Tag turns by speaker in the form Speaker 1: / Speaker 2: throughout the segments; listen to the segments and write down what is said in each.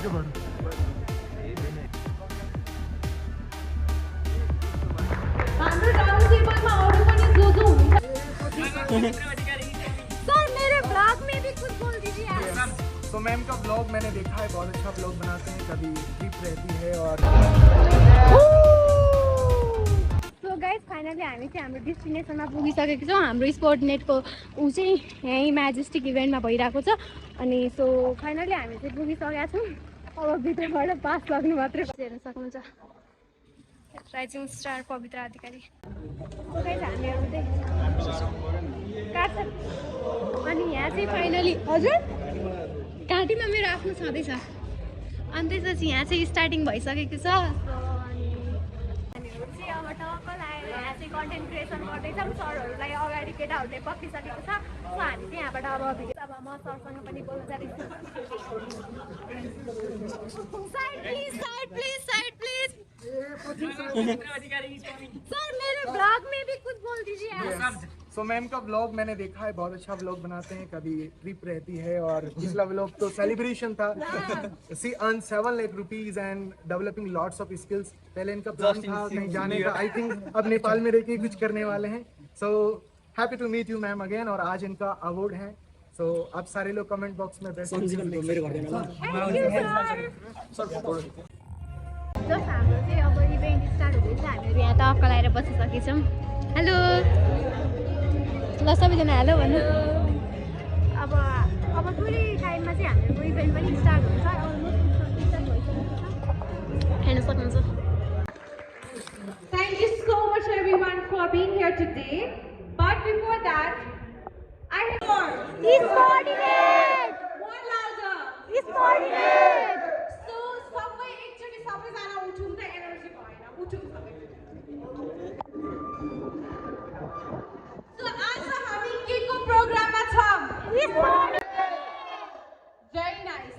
Speaker 1: के बड़ो
Speaker 2: हाम्रो डाउन टेबलमा अरु पनि जो हुनुहुन्छ सर मेरे ब्लॉग में भी कुछ बोल दीजिए आप।
Speaker 1: तो मैम का ब्लॉग मैंने देखा है, बहुत अच्छा ब्लॉग बनाते हैं, कभी ट्रिप रहती है और
Speaker 2: सो गाइज फाइनली हामी चाहिँ हाम्रो डेस्टिनेसनमा पुगिसकेको छौँ। हाम्रो स्पोर्ट नेटको ऊ चाहिँ यहीँ म्याजेस्टिक इभेन्टमा भइरहेको छ। अनि सो फाइनली हामी चाहिँ पुगिसकेका छौँ। अब भित्रबाट पास लाग्नु मात्रै हेर्न सक्नुहुन्छ। राइजिङ स्टार पवित्र अधिकारी हामीहरू चाहिँ काट्छ। अनि यहाँ चाहिँ फाइनली हजुर घाँटीमा मेरो आफ्नो छँदैछ। अनि त्यसपछि यहाँ चाहिँ स्टार्टिङ भइसकेको छ। अब टक्क लगाएर यहाँ चाहिँ कन्टेन्ट क्रिएसन गर्दैछौँ। सरहरूलाई अगाडि केटाहरूले पक्रिसकेको छ। सो हामी चाहिँ यहाँबाट अब म सरसँग पनि बोल्न जाँदैछु। साइड प्लिज सर मेरे ब्लॉग में भी कुछ बोल दीजिए आप।
Speaker 1: सो मैम का ब्लॉग मैंने देखा है, बहुत अच्छा ब्लॉग बनाते हैं, कभी ट्रिप रहती है और पिछला ब्लॉग तो सेलिब्रेशन था। She earn 7 lakh rupees and developing lots of skills. पहले इनका प्लान था कहीं जाने का, आई थिंक अब नेपाल में रह के कुछ करने वाले हैं। So happy to meet you ma'am again. और आज इनका अवार्ड है। सो आप सारे लोग कमेंट बॉक्स में बेस्ट
Speaker 2: जस्ट हाम्रो चाहिँ अब इभेन्ट स्टार्ट हुँदैछ। हामीहरू यहाँ टक्क लगाएर बसिसकेछौँ। हेलो ल सबैजना हेलो भन्नु। अब थोरै टाइममा चाहिँ हामीहरूको इभेन्ट पनि स्टार्ट हुन्छ। हेर्न सक्नुहुन्छ।
Speaker 3: Thank you so much everyone for being here today. But before that, I have more.
Speaker 2: Coordinate!
Speaker 3: More louder.
Speaker 2: Coordinate!
Speaker 3: So सबै एकचोटि सबैजना उठौँ त एनर्जी भएन। उठौँ सबै। So आज हामी के को प्रोग्राममा छौँ? Very nice.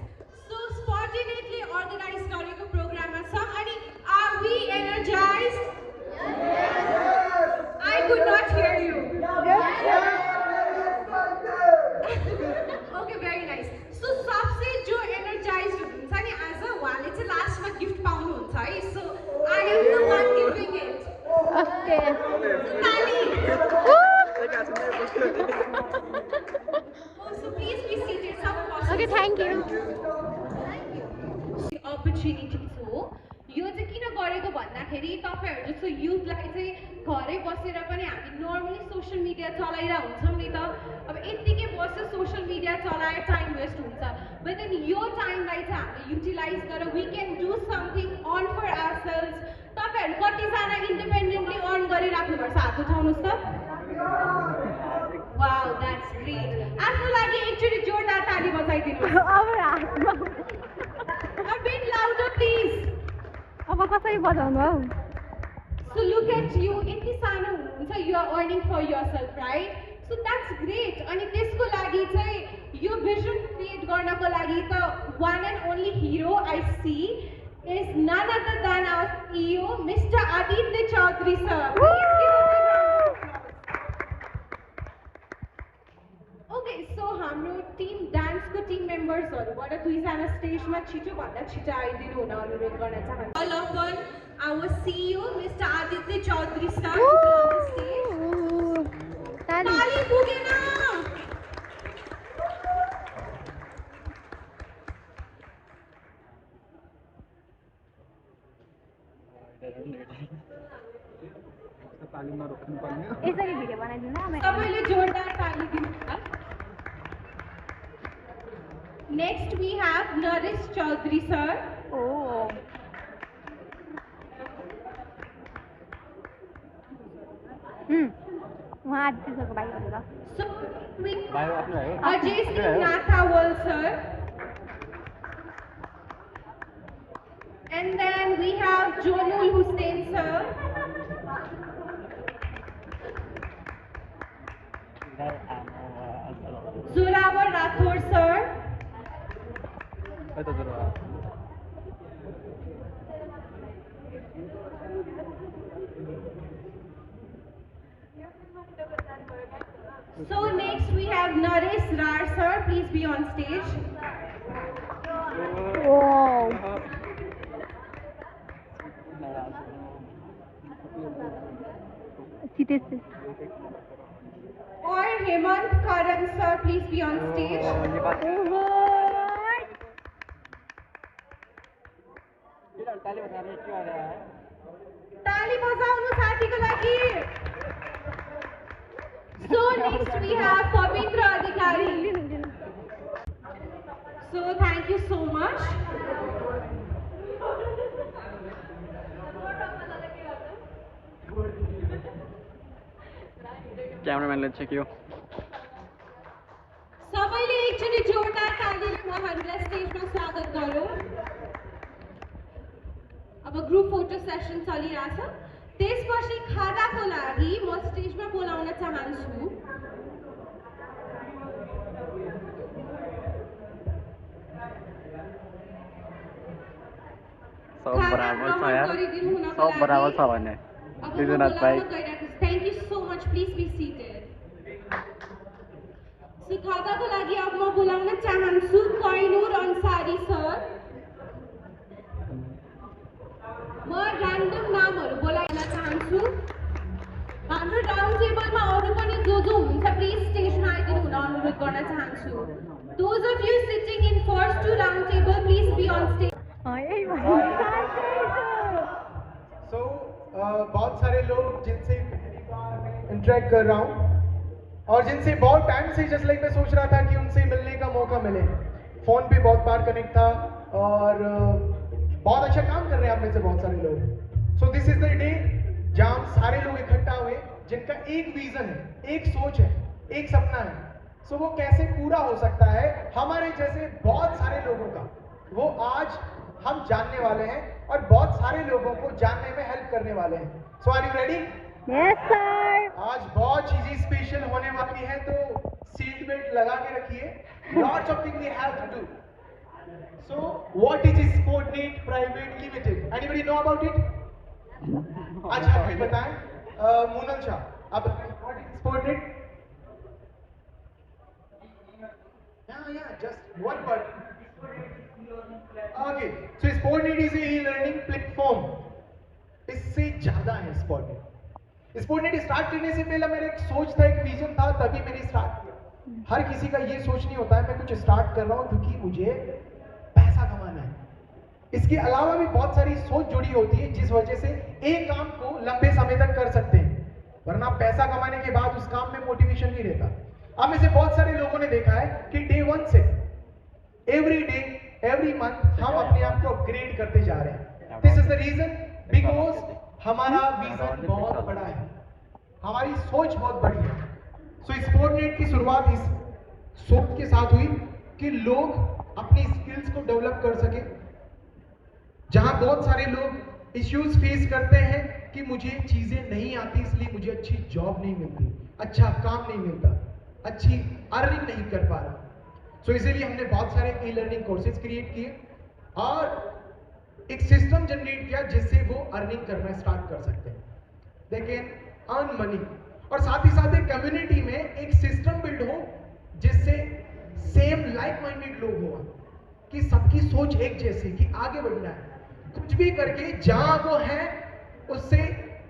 Speaker 3: So spontaneously organized गरेको प्रोग्राममा छौँ। अनि are we energized? I could not hear you. Okay, very nice. So सबसे जो energized हुनुहुन्छ नि आज उहाँले चाहिँ लास्टमा गिफ्ट पाउनुहुन्छ है। So I am the one giving it.
Speaker 2: Okay.
Speaker 3: ताली. Oh, so please be seated. Some
Speaker 2: Okay, thank you.
Speaker 3: Opportunity हो यो चाहिँ किन गरेको भन्दाखेरि तपाईहरु जस्तो युथलाई चाहिँ घरै बसेर पनि हामी नर्मली सोशल मिडिया चलाइरा हुन्छौँ नि त। अब यतिकै बसेर सोशल मिडिया चलाएर टाइम वेस्ट हुन्छ। बट देन यो टाइमलाई चाहिँ हामीले युटिलाइज गरेर we can do something on for ourselves. तपाईहरु कतिजना इन्डिपेन्डेन्टली अर्न गरिराख्नु पर्छ हात उठाउनुस् त। Wow that's great. आफ्नो लागि एकचोटि जोरदार ताली बजाइदिनुहोस्। A bit louder please.
Speaker 2: अब कसरी बजाउनु हौ?
Speaker 3: So look at you, यति सानो हुनुहुन्छ, you are earning for yourself, right? So that's great. अनि त्यसको लागि चाहिँ यो vision create गर्नको लागि त one and only hero I see is none other than our CEO, Mr. Aditya Chaudhary sir. Please give a big round of applause. Okay, so हाम्रो Tim डान्सको Tim मेम्बर्सहरुबाट दुईजना स्टेजमा छिटो भन्दा छिटो आइदिनु हुन अनुरोध गर्न चाहन्छु। All upon our CEO, Mr. Aditya Chaudhary sir, to be on the stage. ताली पुगेन।
Speaker 2: यसरी भिडियो बनाइदिनु न।
Speaker 3: सबैले जोरदार ताली दिनुहोला। Next we have Naresh Chaudhary sir.
Speaker 2: Oh. वहाँ आदित्य सरको भाइ हो।
Speaker 3: So we Ajay Singh Nathawal sir. And then we have Jonul Hussain sir. Zorawar Rathore sir. So next we have Naresh Rar sir. Please be on stage.
Speaker 2: Oh. Hitesh sir.
Speaker 3: Or Hemant Karan sir, please be on stage. ताली बजाउनु साथीको लागि. So next we have Pavitra Adhikari. So thank you so much.
Speaker 4: Cameraman, let's check you.
Speaker 3: सबैले एकचोटि जोरदार तालीले उहाँहरूलाई स्टेजमा स्वागत गरौँ. अब ग्रुप फोटो सेसन चलिरहेछ. त्यसपछि खादाको लागि म स्टेजमा बोलाउन चाहन्छु
Speaker 4: सब बराबर छ यार, सब बराबर छ भने दिदुनाथ भाइ.
Speaker 3: Thank you so much. Please be seated. So खादाको लागि अब म बोलाउन चाहन्छु कैनुर अन्सारी सर. म ऱ्यान्डम नामहरू बोलाउन चाहन्छु. हाम्रो राउन्ड टेबलमा अरू पनि जो हुनुहुन्छ प्लिज स्टेजमा आइदिनु हुन अनुरोध गर्न चाहन्छु. Those of you sitting in first two round table please be on stage.
Speaker 1: So, बहुत सारे लोग जिनसे इंटरेक्ट कर रहा हूँ और जिनसे बहुत टाइम से जस्ट लाइक मैं सोच रहा था कि उनसे मिलने का मौका मिले. फ़ोन पे बहुत बार कनेक्ट था और बहुत अच्छा काम कर रहे हैं आप में से बहुत सारे लोग. सो दिस इज द डे जहाँ हम सारे लोग इकट्ठा हुए जिनका एक विजन है, एक सोच है, एक सपना है. सो वो कैसे पूरा हो सकता है हमारे जैसे बहुत सारे लोगों का, वो आज हम जानने वाले हैं और बहुत सारे लोगों को जानने में हेल्प करने वाले हैं. So are you ready?
Speaker 2: Yes sir.
Speaker 1: आज बहुत चीजें स्पेशल होने वाली है तो सीट बेल्ट लगा के रखिए. Lots of thing we have to do. So what is Sportnet private limited? Anybody know about it? अच्छा कोई बताएं. मोनल शाह आप बताएं what is Sportnet? Yeah, just one word. Okay, so Sportnet is a e-learning platform. इससे ज्यादा है Sportnet. Sportnet start करने से पहले मेरा एक सोच था, एक विजन था, तभी मैंने स्टार्ट किया. हर किसी का ये सोच नहीं होता है मैं कुछ स्टार्ट कर रहा हूँ क्योंकि मुझे पैसा कमाना है. इसके अलावा भी बहुत सारी सोच जुड़ी होती है जिस वजह से एक काम को लंबे समय तक कर सकते हैं, वरना पैसा कमाने के बाद उस काम में मोटिवेशन नहीं रहता. आप में से बहुत सारे लोगों ने देखा है कि डे 1 से एवरी डे एवरी मंथ हम अपने आप को अपग्रेड करते जा रहे हैं. This is the reason because हमारा विजन बहुत बड़ा है, हमारी सोच बहुत बड़ी है. सो स्पोर्टनेट की शुरुआत इस सोच के साथ हुई कि लोग अपनी स्किल्स को डेवलप कर सके. जहां बहुत सारे लोग इश्यूज फेस करते हैं कि मुझे चीजें नहीं आती इसलिए मुझे अच्छी जॉब नहीं मिलती, अच्छा काम नहीं मिलता, अच्छी अर्निंग नहीं कर पा रहा. सो इसीलिए हमने बहुत सारे ई लर्निंग कोर्सेज क्रिएट किए और एक सिस्टम जनरेट किया जिससे वो अर्निंग करना स्टार्ट कर सकते हैं. They can earn money. और साथ ही साथ एक कम्युनिटी में एक सिस्टम बिल्ड हो जिससे सेम लाइक माइंडेड लोग हो, कि सबकी सोच एक जैसी, कि आगे बढ़ना है, कुछ भी करके जहां वो है उससे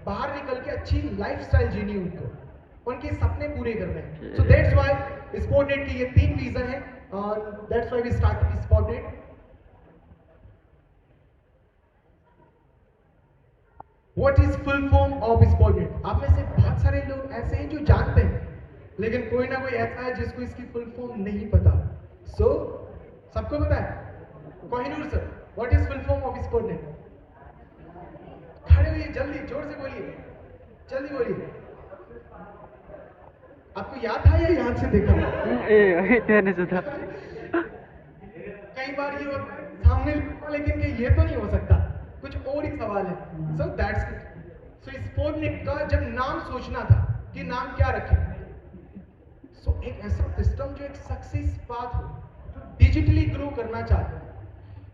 Speaker 1: बाहर निकल के अच्छी लाइफस्टाइल जीनी, उनके सपने पूरे करने हैं. सो दैट्स व्हाई स्पोर्टनेट की ये 3 विजन है और that's why we started Sportnet. What is full form of Sportnet? आप में से बहुत सारे लोग ऐसे हैं जो जानते हैं, लेकिन कोई ना कोई ऐसा है जिसको इसकी फुल फॉर्म नहीं पता. सो सबको पता है? Kohinoor sir, what is full form of Sportnet? खड़े होइए, जल्दी जोर से बोलिए, जल्दी बोलिए. आपको याद था या याद से देखा? कई बार ये सामने लेकिन कि ये तो नहीं हो सकता, कुछ और ही सवाल है. So that's it. सो स्पोर्टनेट का जब नाम सोचना था कि नाम क्या रखें, सो एक ऐसा सिस्टम जो एक सक्सेस पाथ हो, जो डिजिटली ग्रो करना चाहते हैं.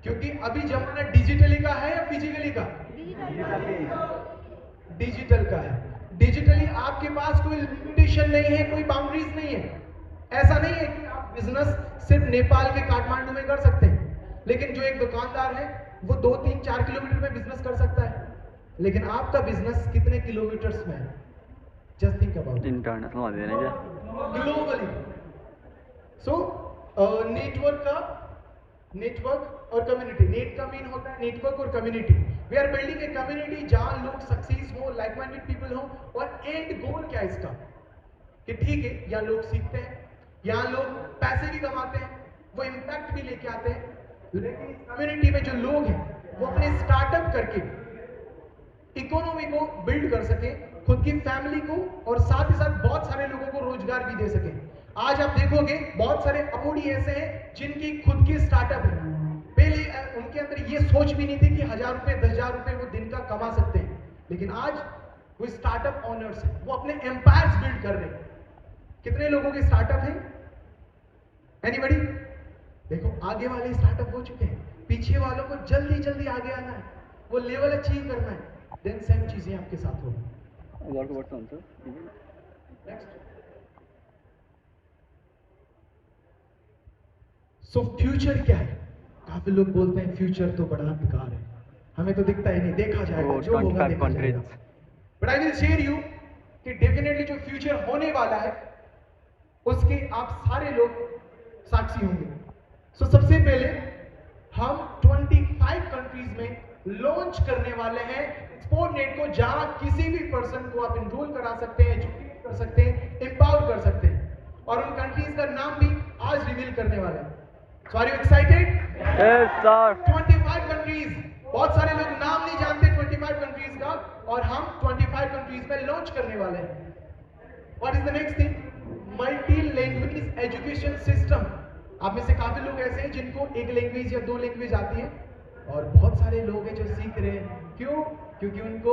Speaker 1: क्योंकि अभी जमाना डिजिटली का है या फिजिकली का? डिजिटल का है. डिजिटली आपके पास कोई लिमिटेशन नहीं है, कोई बाउंड्रीज नहीं है. ऐसा नहीं है कि आप बिजनेस सिर्फ नेपाल के काठमांडू में कर सकते हैं, लेकिन जो एक दुकानदार है वो 2, 3, 4 किलोमीटर में बिजनेस कर सकता है, लेकिन आपका बिजनेस कितने किलोमीटर्स में है? Just think about it.
Speaker 4: International भन्दैन क्या
Speaker 1: Globally. So नेटवर्क और कम्युनिटी, नेट का मीन होता है नेटवर्क और community. We are building a community जहां लोग सक्सेस हो, लाइक माइंडेड पीपल हो, और एंड गोल क्या है इसका कि ठीक है यहाँ लोग सीखते हैं, यहाँ लोग पैसे भी कमाते हैं, वो इम्पैक्ट भी लेके आते हैं, लेकिन इस कम्युनिटी में जो लोग हैं वो अपने स्टार्टअप करके इकोनॉमी को बिल्ड कर सके, खुद की फैमिली को, और साथ ही साथ बहुत सारे लोगों को रोजगार भी दे सके। आज आप देखोगे बहुत सारे अमूडी ऐसे हैं जिनकी खुद की स्टार्टअप है। पहले उनके अंदर ये सोच भी नहीं थी कि 1000 रुपए 10,000 रुपए वो दिन का कमा सकते हैं, लेकिन आज वो स्टार्टअप ओनर्स हैं, वो अपने एम्पायर्स बिल्ड कर रहे हैं। कितने लोगों के स्टार्टअप हैं? एनीबॉडी? देखो आगे वाले स्टार्टअप हो चुके हैं, पीछे वालों को जल्दी जल्दी आगे आना है, वो लेवल अचीव करना है, देन सेम चीजें आपके साथ होगी।
Speaker 4: वर्क हुन्छ
Speaker 1: नेक्स्ट। सो फ्यूचर क्या है? काफी लोग बोलते हैं फ्यूचर तो बड़ा बेकार है, हमें तो दिखता ही नहीं, देखा जाएगा, जो होगा देखा जाएगा। But I will share you कि डेफिनेटली जो फ्यूचर होने वाला है उसके आप सारे लोग साक्षी होंगे। सो सबसे पहले हम 25 कंट्रीज में लॉन्च करने वाले हैं स्पोर्टनेट को, जहां किसी भी पर्सन को आप इनरोल करा सकते हैं, एजुकेट कर सकते हैं, एम्पावर कर सकते हैं, और उन कंट्रीज का नाम भी आज रिवील करने वाले हैं। So are you excited?
Speaker 4: Yes sir.
Speaker 1: 25 countries, बहुत सारे लोग नाम नहीं जानते 25 कंट्रीज का, और हम 25 कंट्रीज में लॉन्च करने वाले हैं। What is the next thing? Multi language education system. आप में से काफी लोग ऐसे हैं जिनको एक लैंग्वेज या 2 लैंग्वेज आती है, और बहुत सारे लोग हैं जो सीख रहे हैं। क्यों? क्योंकि उनको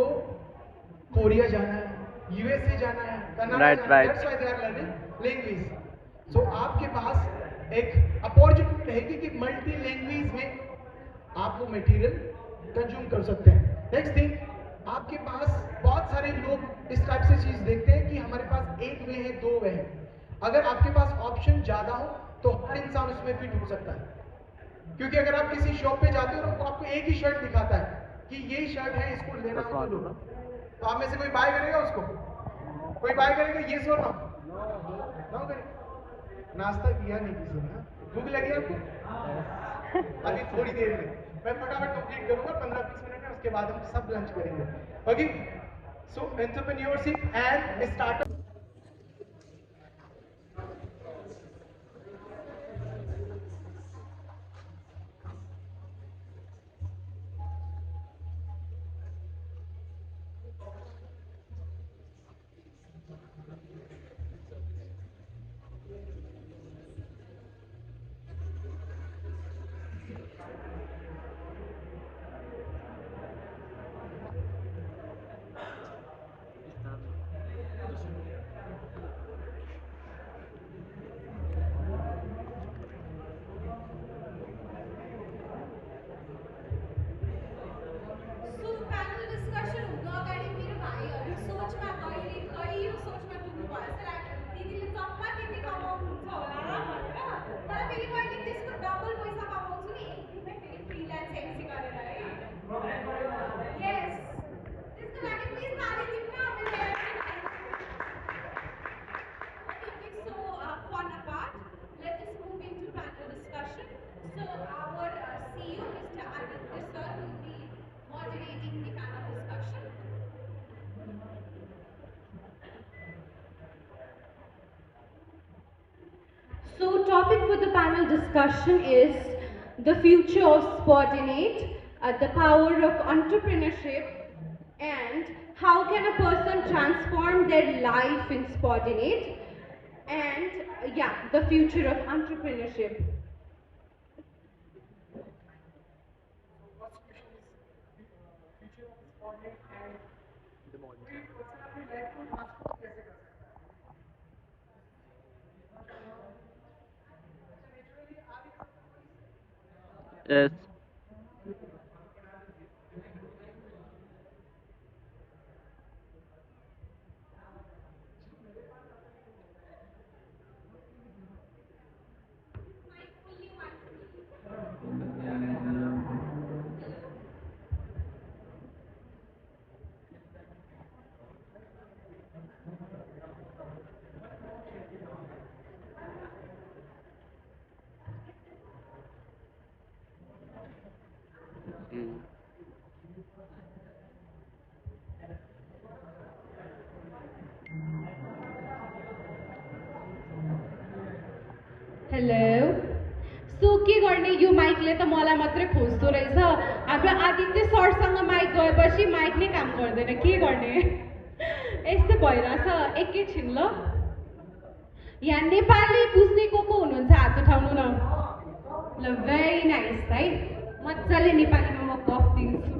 Speaker 1: कोरिया जाना है, यूएसए जाना है, कनाडा जाना है, that's why they are learning language. So आपके पास एक अपॉर्चुनिटी रहेगी कि मल्टी लैंग्वेज में आप वो मटेरियल कंज्यूम कर सकते हैं। नेक्स्ट थिंग, आपके पास बहुत सारे लोग इस टाइप से चीज देखते हैं कि हमारे पास एक वे है, 2 वे है। अगर आपके पास ऑप्शन ज्यादा हो तो हर इंसान उसमें फिट हो सकता है, क्योंकि अगर आप किसी शॉप पे जाते हो तो आपको एक ही शर्ट दिखाता है कि ये शर्ट है, इसको लेना हो तो लो। तो आप में से कोई बाय करेगा उसको? कोई बाय करेगा? ये सो ना करे। नाश्ता किया नहीं किसी ने? भूख लगी आपको? अभी थोड़ी देर में मैं फटाफट कंप्लीट करूंगा, 15-20 मिनट में, उसके बाद हम सब लंच करेंगे। Okay, so entrepreneurship and startup.
Speaker 3: So panel discussion हुन अगाडि मेरो भाइहरू सोचमा गहिरो सोचमा डुब्नुभयो सर, दिदीले जम्मा त्यति कमाउनुहुन्छ होला भनेर, तर फेरि मैले त्यसको डबल पैसा कमाउँछु नि एक दिनमै फेरि फ्रिल्यान्स एमसी गरेर है। यस, त्यसको लागि प्लिज ताली दिनु न मेरो। Okay, so fun apart, let us move into panel discussion. So our CEO, Mr. Aditya sir, will be moderating the panel discussion. So topic for the panel discussion is the future of Spordinate, the power of entrepreneurship, and how can a person transform their life in Spordinate, and the future of entrepreneurship.
Speaker 4: Yes
Speaker 3: hello सो के गर्ने यो माइकले त मलाई मात्रै खोज्दो रहेछ हाम्रो Aditya सरसँग mic गएपछि mic नै काम गर्दैन के गर्ने यस्तो भइरहेछ एकैछिन ल यहाँ नेपाली बुझ्ने को हुनुहुन्छ हात उठाउनु न ल भेरी नाइस है मजाले नेपालीमा म गफ दिन्छु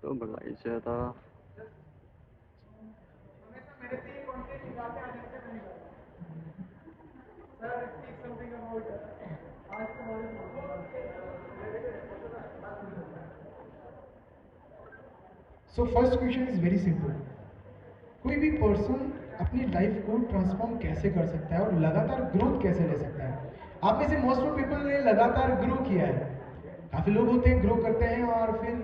Speaker 4: कस्तो भइरहेछ त
Speaker 1: so first question is very simple. कोई भी पर्सन अपनी लाइफ को ट्रांसफॉर्म कैसे कर सकता है और लगातार ग्रोथ कैसे ले सकता है? आप में से मोस्ट ऑफ पीपल ने लगातार ग्रो किया है। काफ़ी लोग होते हैं ग्रो करते हैं और फिर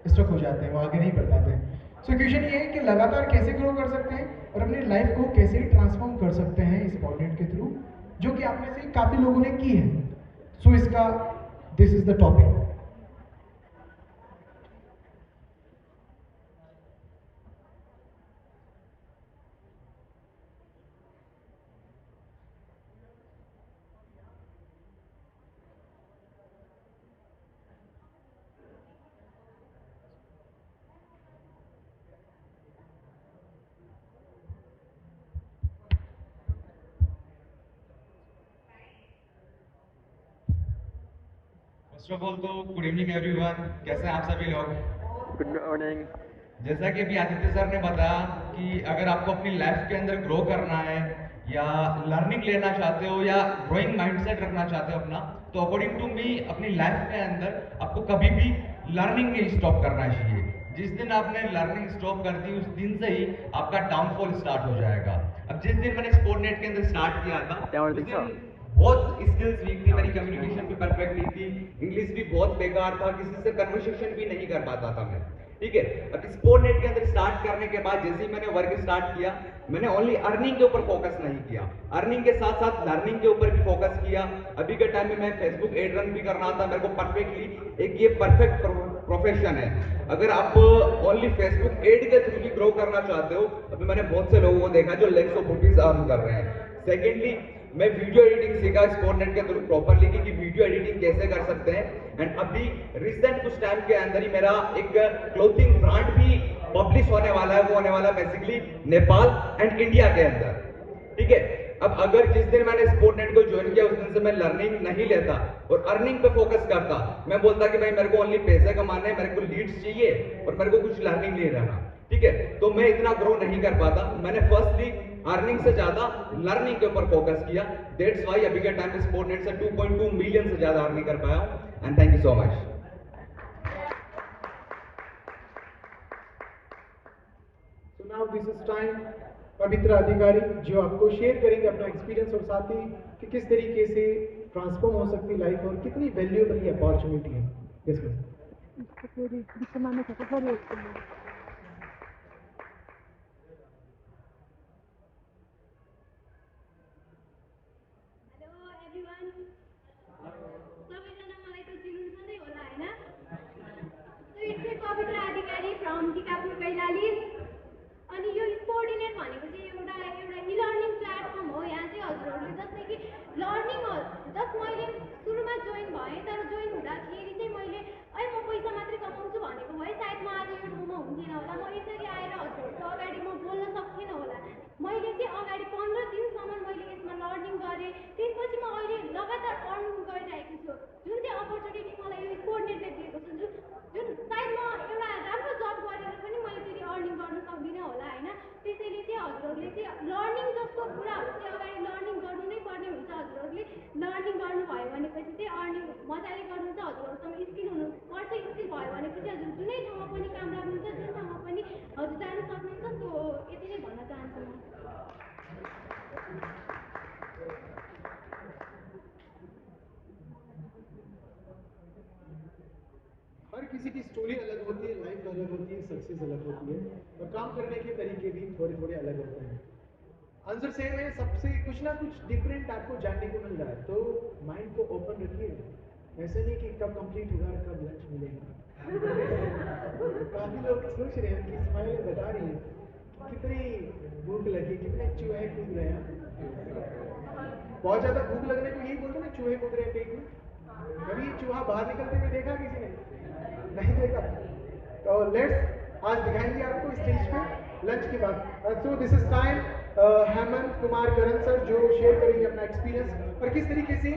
Speaker 1: स्टक हो जाते हैं, वो आगे नहीं बढ़ पाते हैं। सो क्वेश्चन ये है कि लगातार कैसे ग्रो कर सकते हैं और अपनी लाइफ को कैसे ट्रांसफॉर्म कर सकते हैं इस पॉडकास्ट के थ्रू, जो कि आप में से काफ़ी लोगों ने की है। सो इसका this is the topic.
Speaker 5: First of all तो गुड इवनिंग एवरीवन, कैसे हैं आप सभी लोग?
Speaker 4: Good morning.
Speaker 5: जैसा कि अभी आदित्य सर ने बताया कि अगर आपको अपनी लाइफ के अंदर ग्रो करना है या लर्निंग लेना चाहते हो या ग्रोइंग माइंडसेट रखना चाहते हो अपना, तो अकॉर्डिंग टू मी अपनी लाइफ के अंदर आपको कभी भी लर्निंग नहीं स्टॉप करना चाहिए। जिस दिन आपने लर्निंग स्टॉप कर दी उस दिन से ही आपका डाउनफॉल स्टार्ट हो जाएगा। अब जिस दिन मैंने स्पोर्टनेट के अंदर स्टार्ट किया था उस दिन बहुत स्किल्स वीक थी, मेरी कम्युनिकेशन भी परफेक्ट नहीं थी, इंग्लिश भी बहुत बेकार था, किसी से कन्वर्सेशन भी नहीं कर पाता था मैं। ठीक है, अब स्पोर्टनेट के अंदर स्टार्ट करने के बाद जैसे ही मैंने वर्क स्टार्ट किया, मैंने ओनली अर्निंग के ऊपर फोकस नहीं किया, अर्निंग के साथ साथ लर्निंग के ऊपर भी फोकस किया। अभी के टाइम में मैं फेसबुक एड रन भी कर रहा था, मेरे को परफेक्टली एक ये परफेक्ट प्रोफेशन है। अगर आप ओनली फेसबुक एड के थ्रू भी ग्रो करना चाहते हो, अभी मैंने बहुत से लोगों को देखा जो लैक्स ऑफ रुपीज अर्न कर रहे हैं। सेकेंडली मैं वीडियो एडिटिंग सीखा स्पोर्टनेट के थ्रू प्रॉपरली कि वीडियो एडिटिंग कैसे कर सकते हैं। एंड अभी रिसेंट कुछ टाइम के अंदर ही मेरा एक क्लोथिंग ब्रांड भी पब्लिश होने वाला है, वो होने वाला है बेसिकली नेपाल एंड इंडिया के अंदर। ठीक है, अब अगर जिस दिन मैंने स्पोर्टनेट को ज्वाइन किया उस दिन से मैं लर्निंग नहीं लेता और अर्निंग पे फोकस करता, मैं बोलता कि भाई मेरे को ओनली पैसे कमाने, मेरे को लीड्स चाहिए और मेरे को कुछ लर्निंग नहीं रहना। ठीक है, तो मैं इतना ग्रो नहीं कर पाता। मैंने फर्स्टली अर्निंग से ज्यादा लर्निंग के ऊपर फोकस किया, दैट्स व्हाई अभी के टाइम में स्पोर्टनेट से 2.2 मिलियन से ज्यादा अर्निंग कर पाया हूं। And thank you so much.
Speaker 1: So now this is time पवित्र अधिकारी जो आपको शेयर करेंगे अपना एक्सपीरियंस और साथ ही कि किस तरीके से ट्रांसफॉर्म हो सकती है लाइफ और कितनी वैल्यूएबल ये अपॉर्चुनिटी है। Yes ma'am.
Speaker 2: हेलो एभ्रिवान, सबैजना मलाई त चिन्नुहुन्छ नै होला हैन? सो इट्स पवित्र अधिकारी फ्रम टिकापुर कैलाली। अनि यो स्पोर्टिनेट भनेको चाहिँ एउटा इलर्निङ प्लेटफर्म हो। यहाँ चाहिँ हजुरहरूले जस्तै कि लर्निङ जस्ट मैले सुरुमा जोइन भएँ, तर जोइन हुँदाखेरि चाहिँ मैले म पैसा मात्रै कमाउँछु भनेको भए सायद म आज यो ठाउँमा हुन्थेन होला, म यसरी आएर हजुरहरूको अगाडि म बोल्न सक्थेन होला। मैले चाहिँ अगाडि 15 दिनसम्म मैले यसमा लर्निङ गरेँ, त्यसपछि म अहिले लगातार अर्निङ गरिरहेको छु। जुन चाहिँ अपर्च्युनिटी मलाई यो स्पोर्टनेटले दिएको छ, जुन सायद म एउटा राम्रो जब गरेर पनि मैले फेरि अर्निङ गर्न सक्दिनँ होला होइन। त्यसैले चाहिँ हजुरहरूले चाहिँ लर्निङ जस्तो कुराहरू चाहिँ अगाडि लर्निङ गर्नु नै पर्ने हुन्छ। हजुरहरूले लर्निङ गर्नुभयो भनेपछि चाहिँ अर्निङ मजाले गर्नुहुन्छ, हजुरहरूसँग स्किल हुनुपर्छ। स्किल भयो भनेपछि हजुर जुनै ठाउँमा पनि काम लाग्नुहुन्छ, जुन ठाउँमा पनि हजुर जान सक्नुहुन्छ। सो यति नै भन्न चाहन्छु म।
Speaker 1: हर किसी की स्टोरी अलग होती है, लाइफ अलग होती है, सक्सेस अलग होती है और काम करने के तरीके भी थोड़े थोड़े अलग होते हैं। आंसर सेम है, सबसे कुछ ना कुछ डिफरेंट आपको जानने को मिल रहा है, तो माइंड को ओपन रखिए, ऐसा नहीं कि कब कंप्लीट होगा और कब लंच मिलेगा। काफी लोग सोच रहे हैं कि स्माइल बता रही है कितनी भूख लगी, कितने चूहे कूद रहे हैं। बहुत ज्यादा भूख लगने को यही बोलते ना, चूहे कूद रहे हैं पेट में। कभी चूहा बाहर निकलते हुए देखा किसी ने? नहीं देखा। तो लेट्स आज दिखाएंगे आपको स्टेज पे लंच के बाद। सो this is time Hemant Kumar Karan sir जो शेयर करेंगे अपना एक्सपीरियंस और किस तरीके से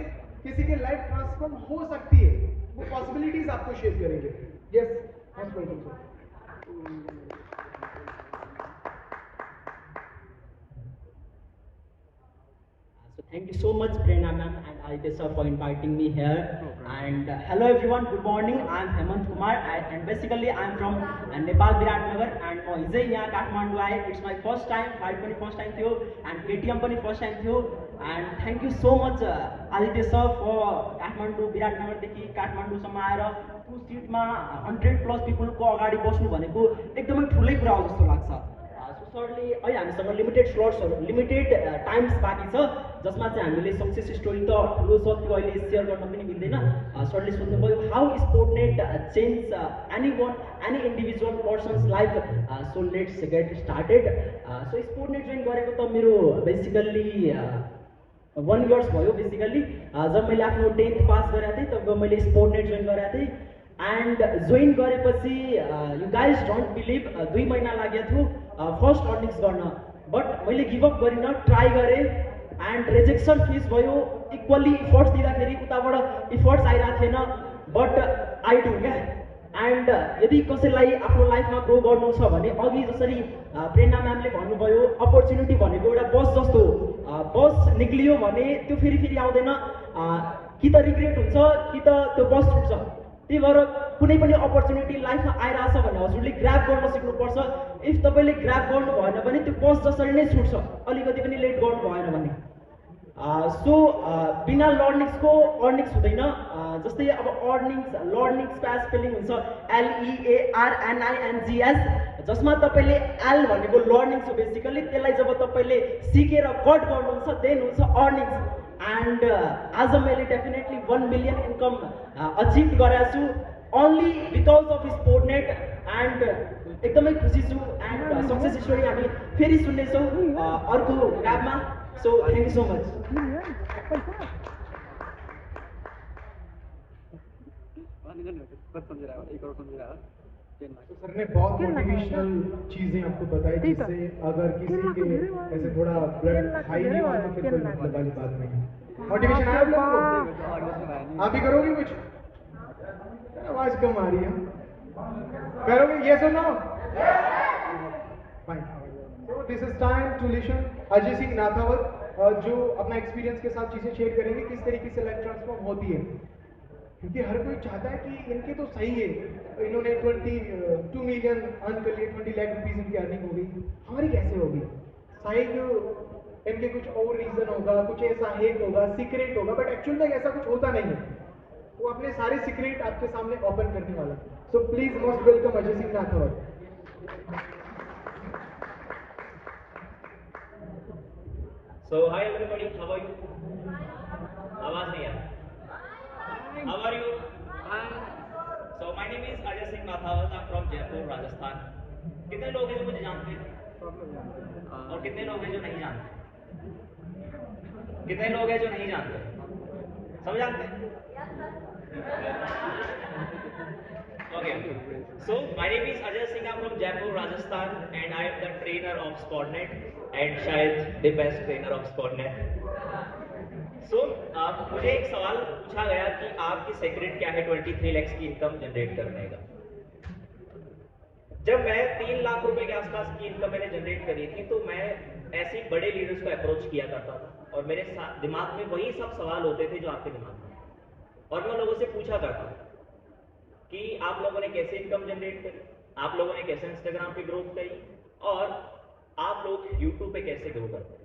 Speaker 1: किसी के लाइफ ट्रांसफॉर्म हो सकती है, वो पॉसिबिलिटीज आपको शेयर करेंगे। Yes, most welcome sir.
Speaker 6: So thank you so much, Prerna ma'am and Aditya sir, for inviting me here. And hello everyone, good morning. I am Hemant Kumar and basically I am from Nepal, Viratnagar. And म हिजै यहाँ काठमाडौँ आएँ. It's my first time. Flight पनि first time थियो and KTM पनि first time थियो. And thank you so much Aditya sir for Kathmandu विराटनगरदेखि काठमाडौँसम्म आएर त्यो सिटमा 100+ पिपलको अगाडि बस्नु भनेको एकदमै ठुलै कुरा हो जस्तो लाग्छ. सरले अहिले हामीसँग लिमिटेड स्लट्सहरू लिमिटेड टाइम्स बाँकी छ जसमा चाहिँ हामीले सक्सेस स्टोरी त ठुलो छ त्यो अहिले सेयर गर्न पनि मिल्दैन. सरले सोध्नुभयो how Sportnet change any individual persons life. So let's get started. So Sportnet join गरेको त मेरो बेसिकल्ली 1 इयर्स भयो. बेसिकल्ली जब मैले आफ्नो 10th पास गरेको थिएँ तब मैले स्पोर्टनेट जोइन गरेको थिएँ. एन्ड जोइन गरेपछि यु गाइज डोन्ट बिलिभ 2 महिना लागेको थियो फर्स्ट अर्निङ्स गर्न. बट मैले गिभअप गरिनँ, ट्राई गरेँ एन्ड रिजेक्सन फेस भयो. इक्वल्ली इफर्ट्स दिँदाखेरि उताबाट इफर्ट्स आइरहेको थिएन बट आई डु क्या. एन्ड यदि कसैलाई आफ्नो लाइफमा ग्रो गर्नु छ भने अघि जसरी प्रेरणा म्यामले भन्नुभयो अपर्च्युनिटी भनेको एउटा बस जस्तो हो. बस निक्लियो भने त्यो फेरि फेरि आउँदैन. कि त रिग्रेट हुन्छ कि त त्यो बस छुट्छ. त्यही भएर कुनै पनि अपर्च्युनिटी लाइफमा आइरहेछ भने हजुरले ग्राब गर्न सिक्नुपर्छ. इफ तपाईँले ग्राब गर्नु भएन भने त्यो बस जसरी नै छुट्छ, अलिकति पनि लेट गर्नु भएन भने. सो बिना लर्निङ्सको अर्निङ्स हुँदैन. जस्तै अब लर्निङ्सको स्पेलिङ हुन्छ LEARNINGS, जसमा तपाईँले एल भनेको लर्निङ्स हो बेसिकली. त्यसलाई जब तपाईँले सिकेर कट गर्नुहुन्छ देन हुन्छ अर्निङ्स. एन्ड आज मैले डेफिनेटली 1 मिलियन इन्कम अचिभ गरेको छु ओन्ली बिकज अफ स्पोर्टनेट. एन्ड एकदमै खुसी छु. एन्ड सक्सेस स्टोरी हामी फेरि सुन्नेछौँ अर्को ग्राबमा. So thank you so much.
Speaker 1: Sir ने बहुत मोटिवेशनल चीजें आपको बताई जिससे अगर किसी के ऐसे थोड़ा ब्लड हाई नहीं हुआ तो फिर कोई मतलब वाली बात नहीं. मोटिवेशन आया आप लोगों को? आप भी करोगे कुछ? आवाज कम आ रही है. करोगे यस और no? Fine. So this is time to listen Ajay Singh Nathawat जो अपना एक्सपीरियंस के साथ चीजें शेयर करेंगे किस तरीके से लाइफ ट्रांसफॉर्म होती है. क्योंकि हर कोई चाहता है कि इनके तो सही है, इन्होंने 22 मिलियन अर्न कर लिए, 20 लाख रुपीज इनकी अर्निंग हो गई, हमारी कैसे होगी? शायद इनके कुछ और रीजन होगा, कुछ ऐसा हैक होगा, सीक्रेट होगा, बट एक्चुअल में ऐसा कुछ होता नहीं है. वो अपने सारे सीक्रेट आपके सामने ओपन करने वाला. So please most welcome Ajay Singh Nathawat.
Speaker 7: So hi everybody, how are you? आवाज नहीं है. How are you? Fine. So my name is Ajay Singh Nathawat. I'm from Jaipur, Rajasthan. कितने लोग हैं जो मुझे जानते हैं? और कितने लोग हैं जो नहीं जानते? कितने लोग हैं जो नहीं जानते? सब जानते हैं? Okay. So my name is Ajay Singh. I'm from Jaipur, Rajasthan, and I am the trainer of Sportnet, and शायद the best trainer of Sportnet. So, मुझे एक सवाल पूछा गया कि आपकी सीक्रेट क्या है 23 लाख की इनकम जनरेट करने का. जब मैं 3 लाख रुपए के आसपास की इनकम मैंने जनरेट करी थी तो मैं ऐसे बड़े लीडर्स को अप्रोच किया करता था और मेरे दिमाग में वही सब सवाल होते थे जो आपके दिमाग में. और मैं लोगों से पूछा करता कि आप लोगों ने कैसे इनकम जनरेट करी, आप लोगों ने कैसे इंस्टाग्राम पे ग्रोथ करी और आप लोग यूट्यूब पे कैसे ग्रो करते हैं.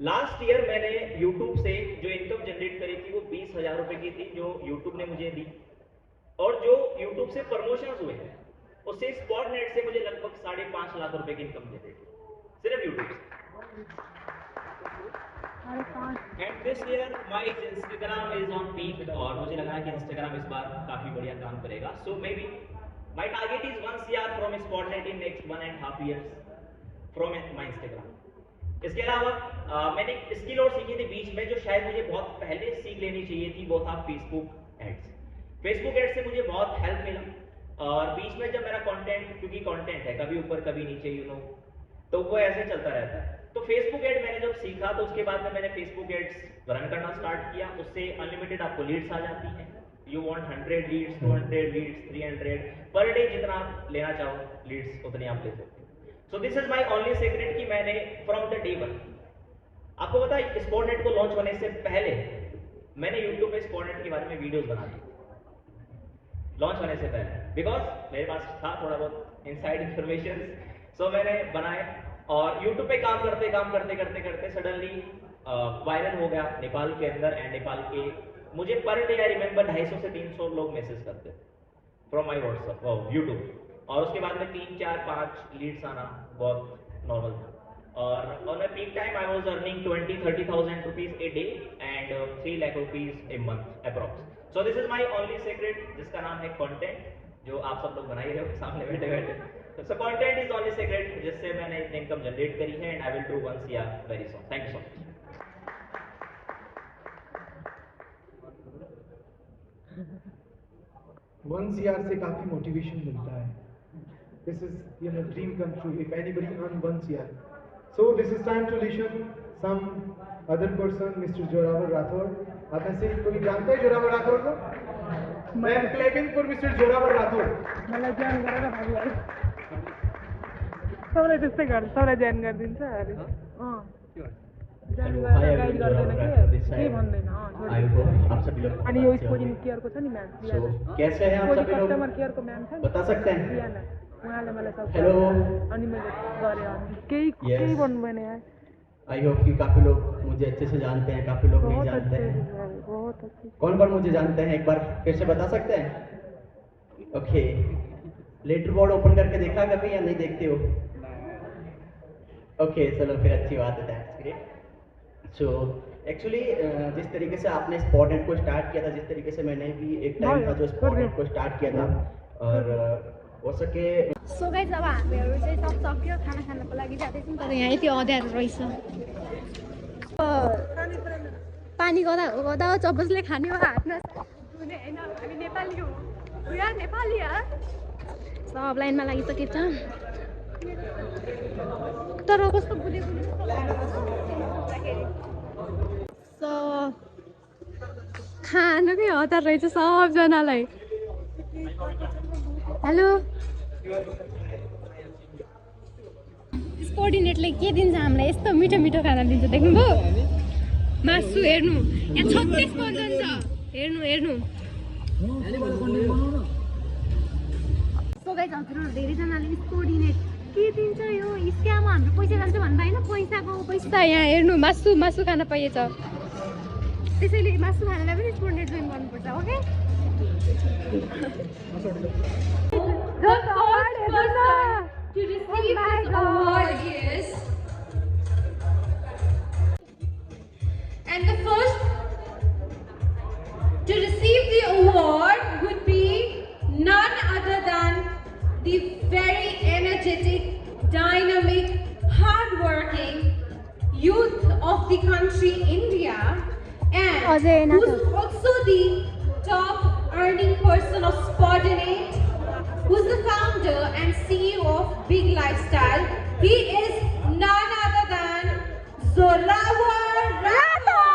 Speaker 7: लास्ट ईयर मैंने YouTube से जो इनकम जनरेट करी थी वो 20,000 रुपए की थी जो YouTube ने मुझे दी. और जो YouTube से प्रमोशंस हुए हैं उससे स्पॉटनेट से मुझे लगभग 5.5 लाख रुपए की इनकम जनरेट हुई सिर्फ YouTube से. And this year my Instagram is on peak और मुझे लग रहा है कि Instagram इस बार काफी बढ़िया काम करेगा. So maybe my target is 1 CR from Sportnet in next 1.5 years from my Instagram. इसके अलावा मैंने एक स्किल और सीखी थी बीच में जो शायद मुझे बहुत पहले सीख लेनी चाहिए थी, वो था फेसबुक एड्स. फेसबुक एड्स से मुझे बहुत हेल्प मिला और बीच में जब मेरा कंटेंट, क्योंकि कंटेंट है कभी ऊपर कभी नीचे तो वो ऐसे चलता रहता है. तो फेसबुक एड मैंने जब सीखा तो उसके बाद में मैंने फेसबुक एड्स रन करना स्टार्ट किया. उससे अनलिमिटेड आपको लीड्स आ जाती हैं. You want 100 Leeds, 200 Leeds, 300 per day, जितना आप लेना चाहो लीड्स उतनी आप ले सकते हो. सो this is my only secret कि मैंने फ्रॉम द डे वन, आपको पता है स्पोर्टनेट को लॉन्च होने से पहले मैंने यूट्यूब पे स्पोर्टनेट के बारे में वीडियोस बना दी लॉन्च होने से पहले, बिकॉज मेरे पास था थोड़ा बहुत इनसाइड इंफॉर्मेशन. सो मैंने बनाए और यूट्यूब पे काम करते सडनली वायरल हो गया नेपाल के अंदर. एंड नेपाल के मुझे पर डे आई रिमेंबर 250 से 300 लोग मैसेज करते फ्रॉम माई व्हाट्सएप यूट्यूब. और उसके बाद में 3, 4, 5 लीड्स आना बहुत नॉर्मल था. और on a peak time I was earning 20-30,000 rupees a day and 3 lakh rupees a month approx. So this is my only secret जिसका नाम है कंटेंट, जो आप सब लोग बना ही रहे हो सामने बैठे बैठे. So content is only secret जिससे मैंने इतनी इनकम जनरेट करी है. And I will do 1 CR very soon. Thank you so much.
Speaker 1: 1 CR से काफी मोटिवेशन मिलता है. This is dream come true if anybody earn 1 CR. So this is time to listen some other person, Mr. Joravar Rathod. आप में से कोई जानता है जोरावर राठौर को? मैं क्लेपिंग फॉर मिस्टर जोरावर राठौर.
Speaker 8: मलाई ज्वाइन गरेर भाइ सबैलाई त्यस्तै गर्छ, सबैलाई ज्वाइन गरिदिन्छ अरे. ज्वाइन गरेर गाइड गर्दैन के भन्दैन. अनि यो स्पोर्टिङ केयरको छ नि म्याम,
Speaker 6: कैसे हैं आप सभी लोग,
Speaker 8: कस्टमर केयरको म्याम छ नि,
Speaker 6: बता सकते हैं?
Speaker 8: उहाँले मलाई सब
Speaker 6: हेलो.
Speaker 8: अनि मैले गरेँ. अनि केही भन्नु भएन यार.
Speaker 6: आई होप कि काफी लोग मुझे अच्छे से जानते हैं, काफी लोग नहीं जानते हैं.
Speaker 8: बहुत अच्छे.
Speaker 6: कौन कौन मुझे जानते हैं एक बार फिर से बता सकते हैं? ओके. लेटर बोर्ड ओपन करके देखा कभी या नहीं देखते हो? ओके, चलो फिर अच्छी बात है. That's great. सो एक्चुअली जिस तरीके से आपने स्पोर्टनेट को स्टार्ट किया था, जिस तरीके से मैंने भी एक टाइम था जो स्पोर्टनेट को स्टार्ट किया था, और हो सके.
Speaker 2: सो गाइस अब हामीहरू चाहिँ सब सक्यो, खाना खानको लागि जाँदैछौँ. तर यहाँ यति अँध्यारो रहेछ. पानी गर्दा चबसले खाने हो हातमा हुने होइन. हामी नेपाली हो, यार नेपाली यार. सब लाइनमा लागिसकेको छ. तर कस्तो बुढी खानुकै हतार रहेछ सबजनालाई. हेलो. कोअर्डिनेटले के दिन्छ हामीलाई? यस्तो मिठो मिठो खाना दिन्छ. देख्नुभयो मासु? हेर्नु यहाँ 36 पर्सन छ. हेर्नु. सो गाइस हजुरहरू धेरैजनाले कोअर्डिनेट के दिन्छ, यो स्क्याममा हाम्रो पैसा जान्छ भन्दा होइन, पैसाको पैसा. यहाँ हेर्नु मासु खान पाइएछ. त्यसैले मासु खानलाई पनि कोअर्डिनेट जोइन गर्नुपर्छ. Okay.
Speaker 3: The first person to receive this award is, and the first to receive the award would be none other than the very energetic, dynamic, hardworking youth of the country India, and who's also the top earning person of Sportnet, who's the founder and CEO of Big Lifestyle. He is none other than Zoravar Rathod.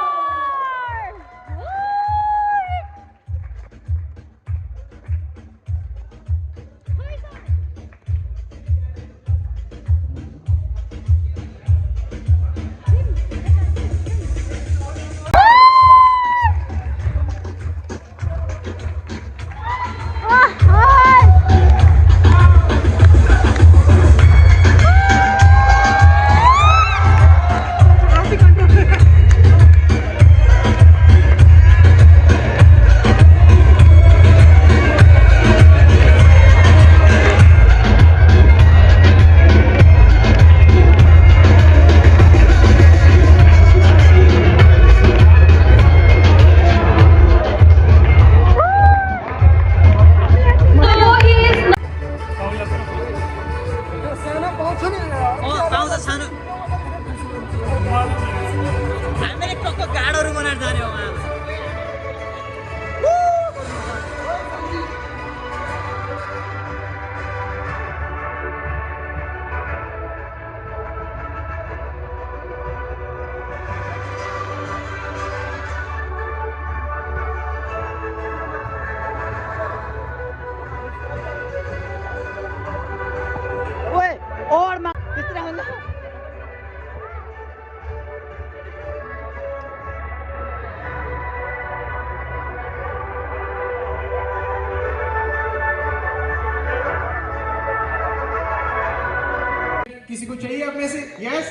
Speaker 1: Yes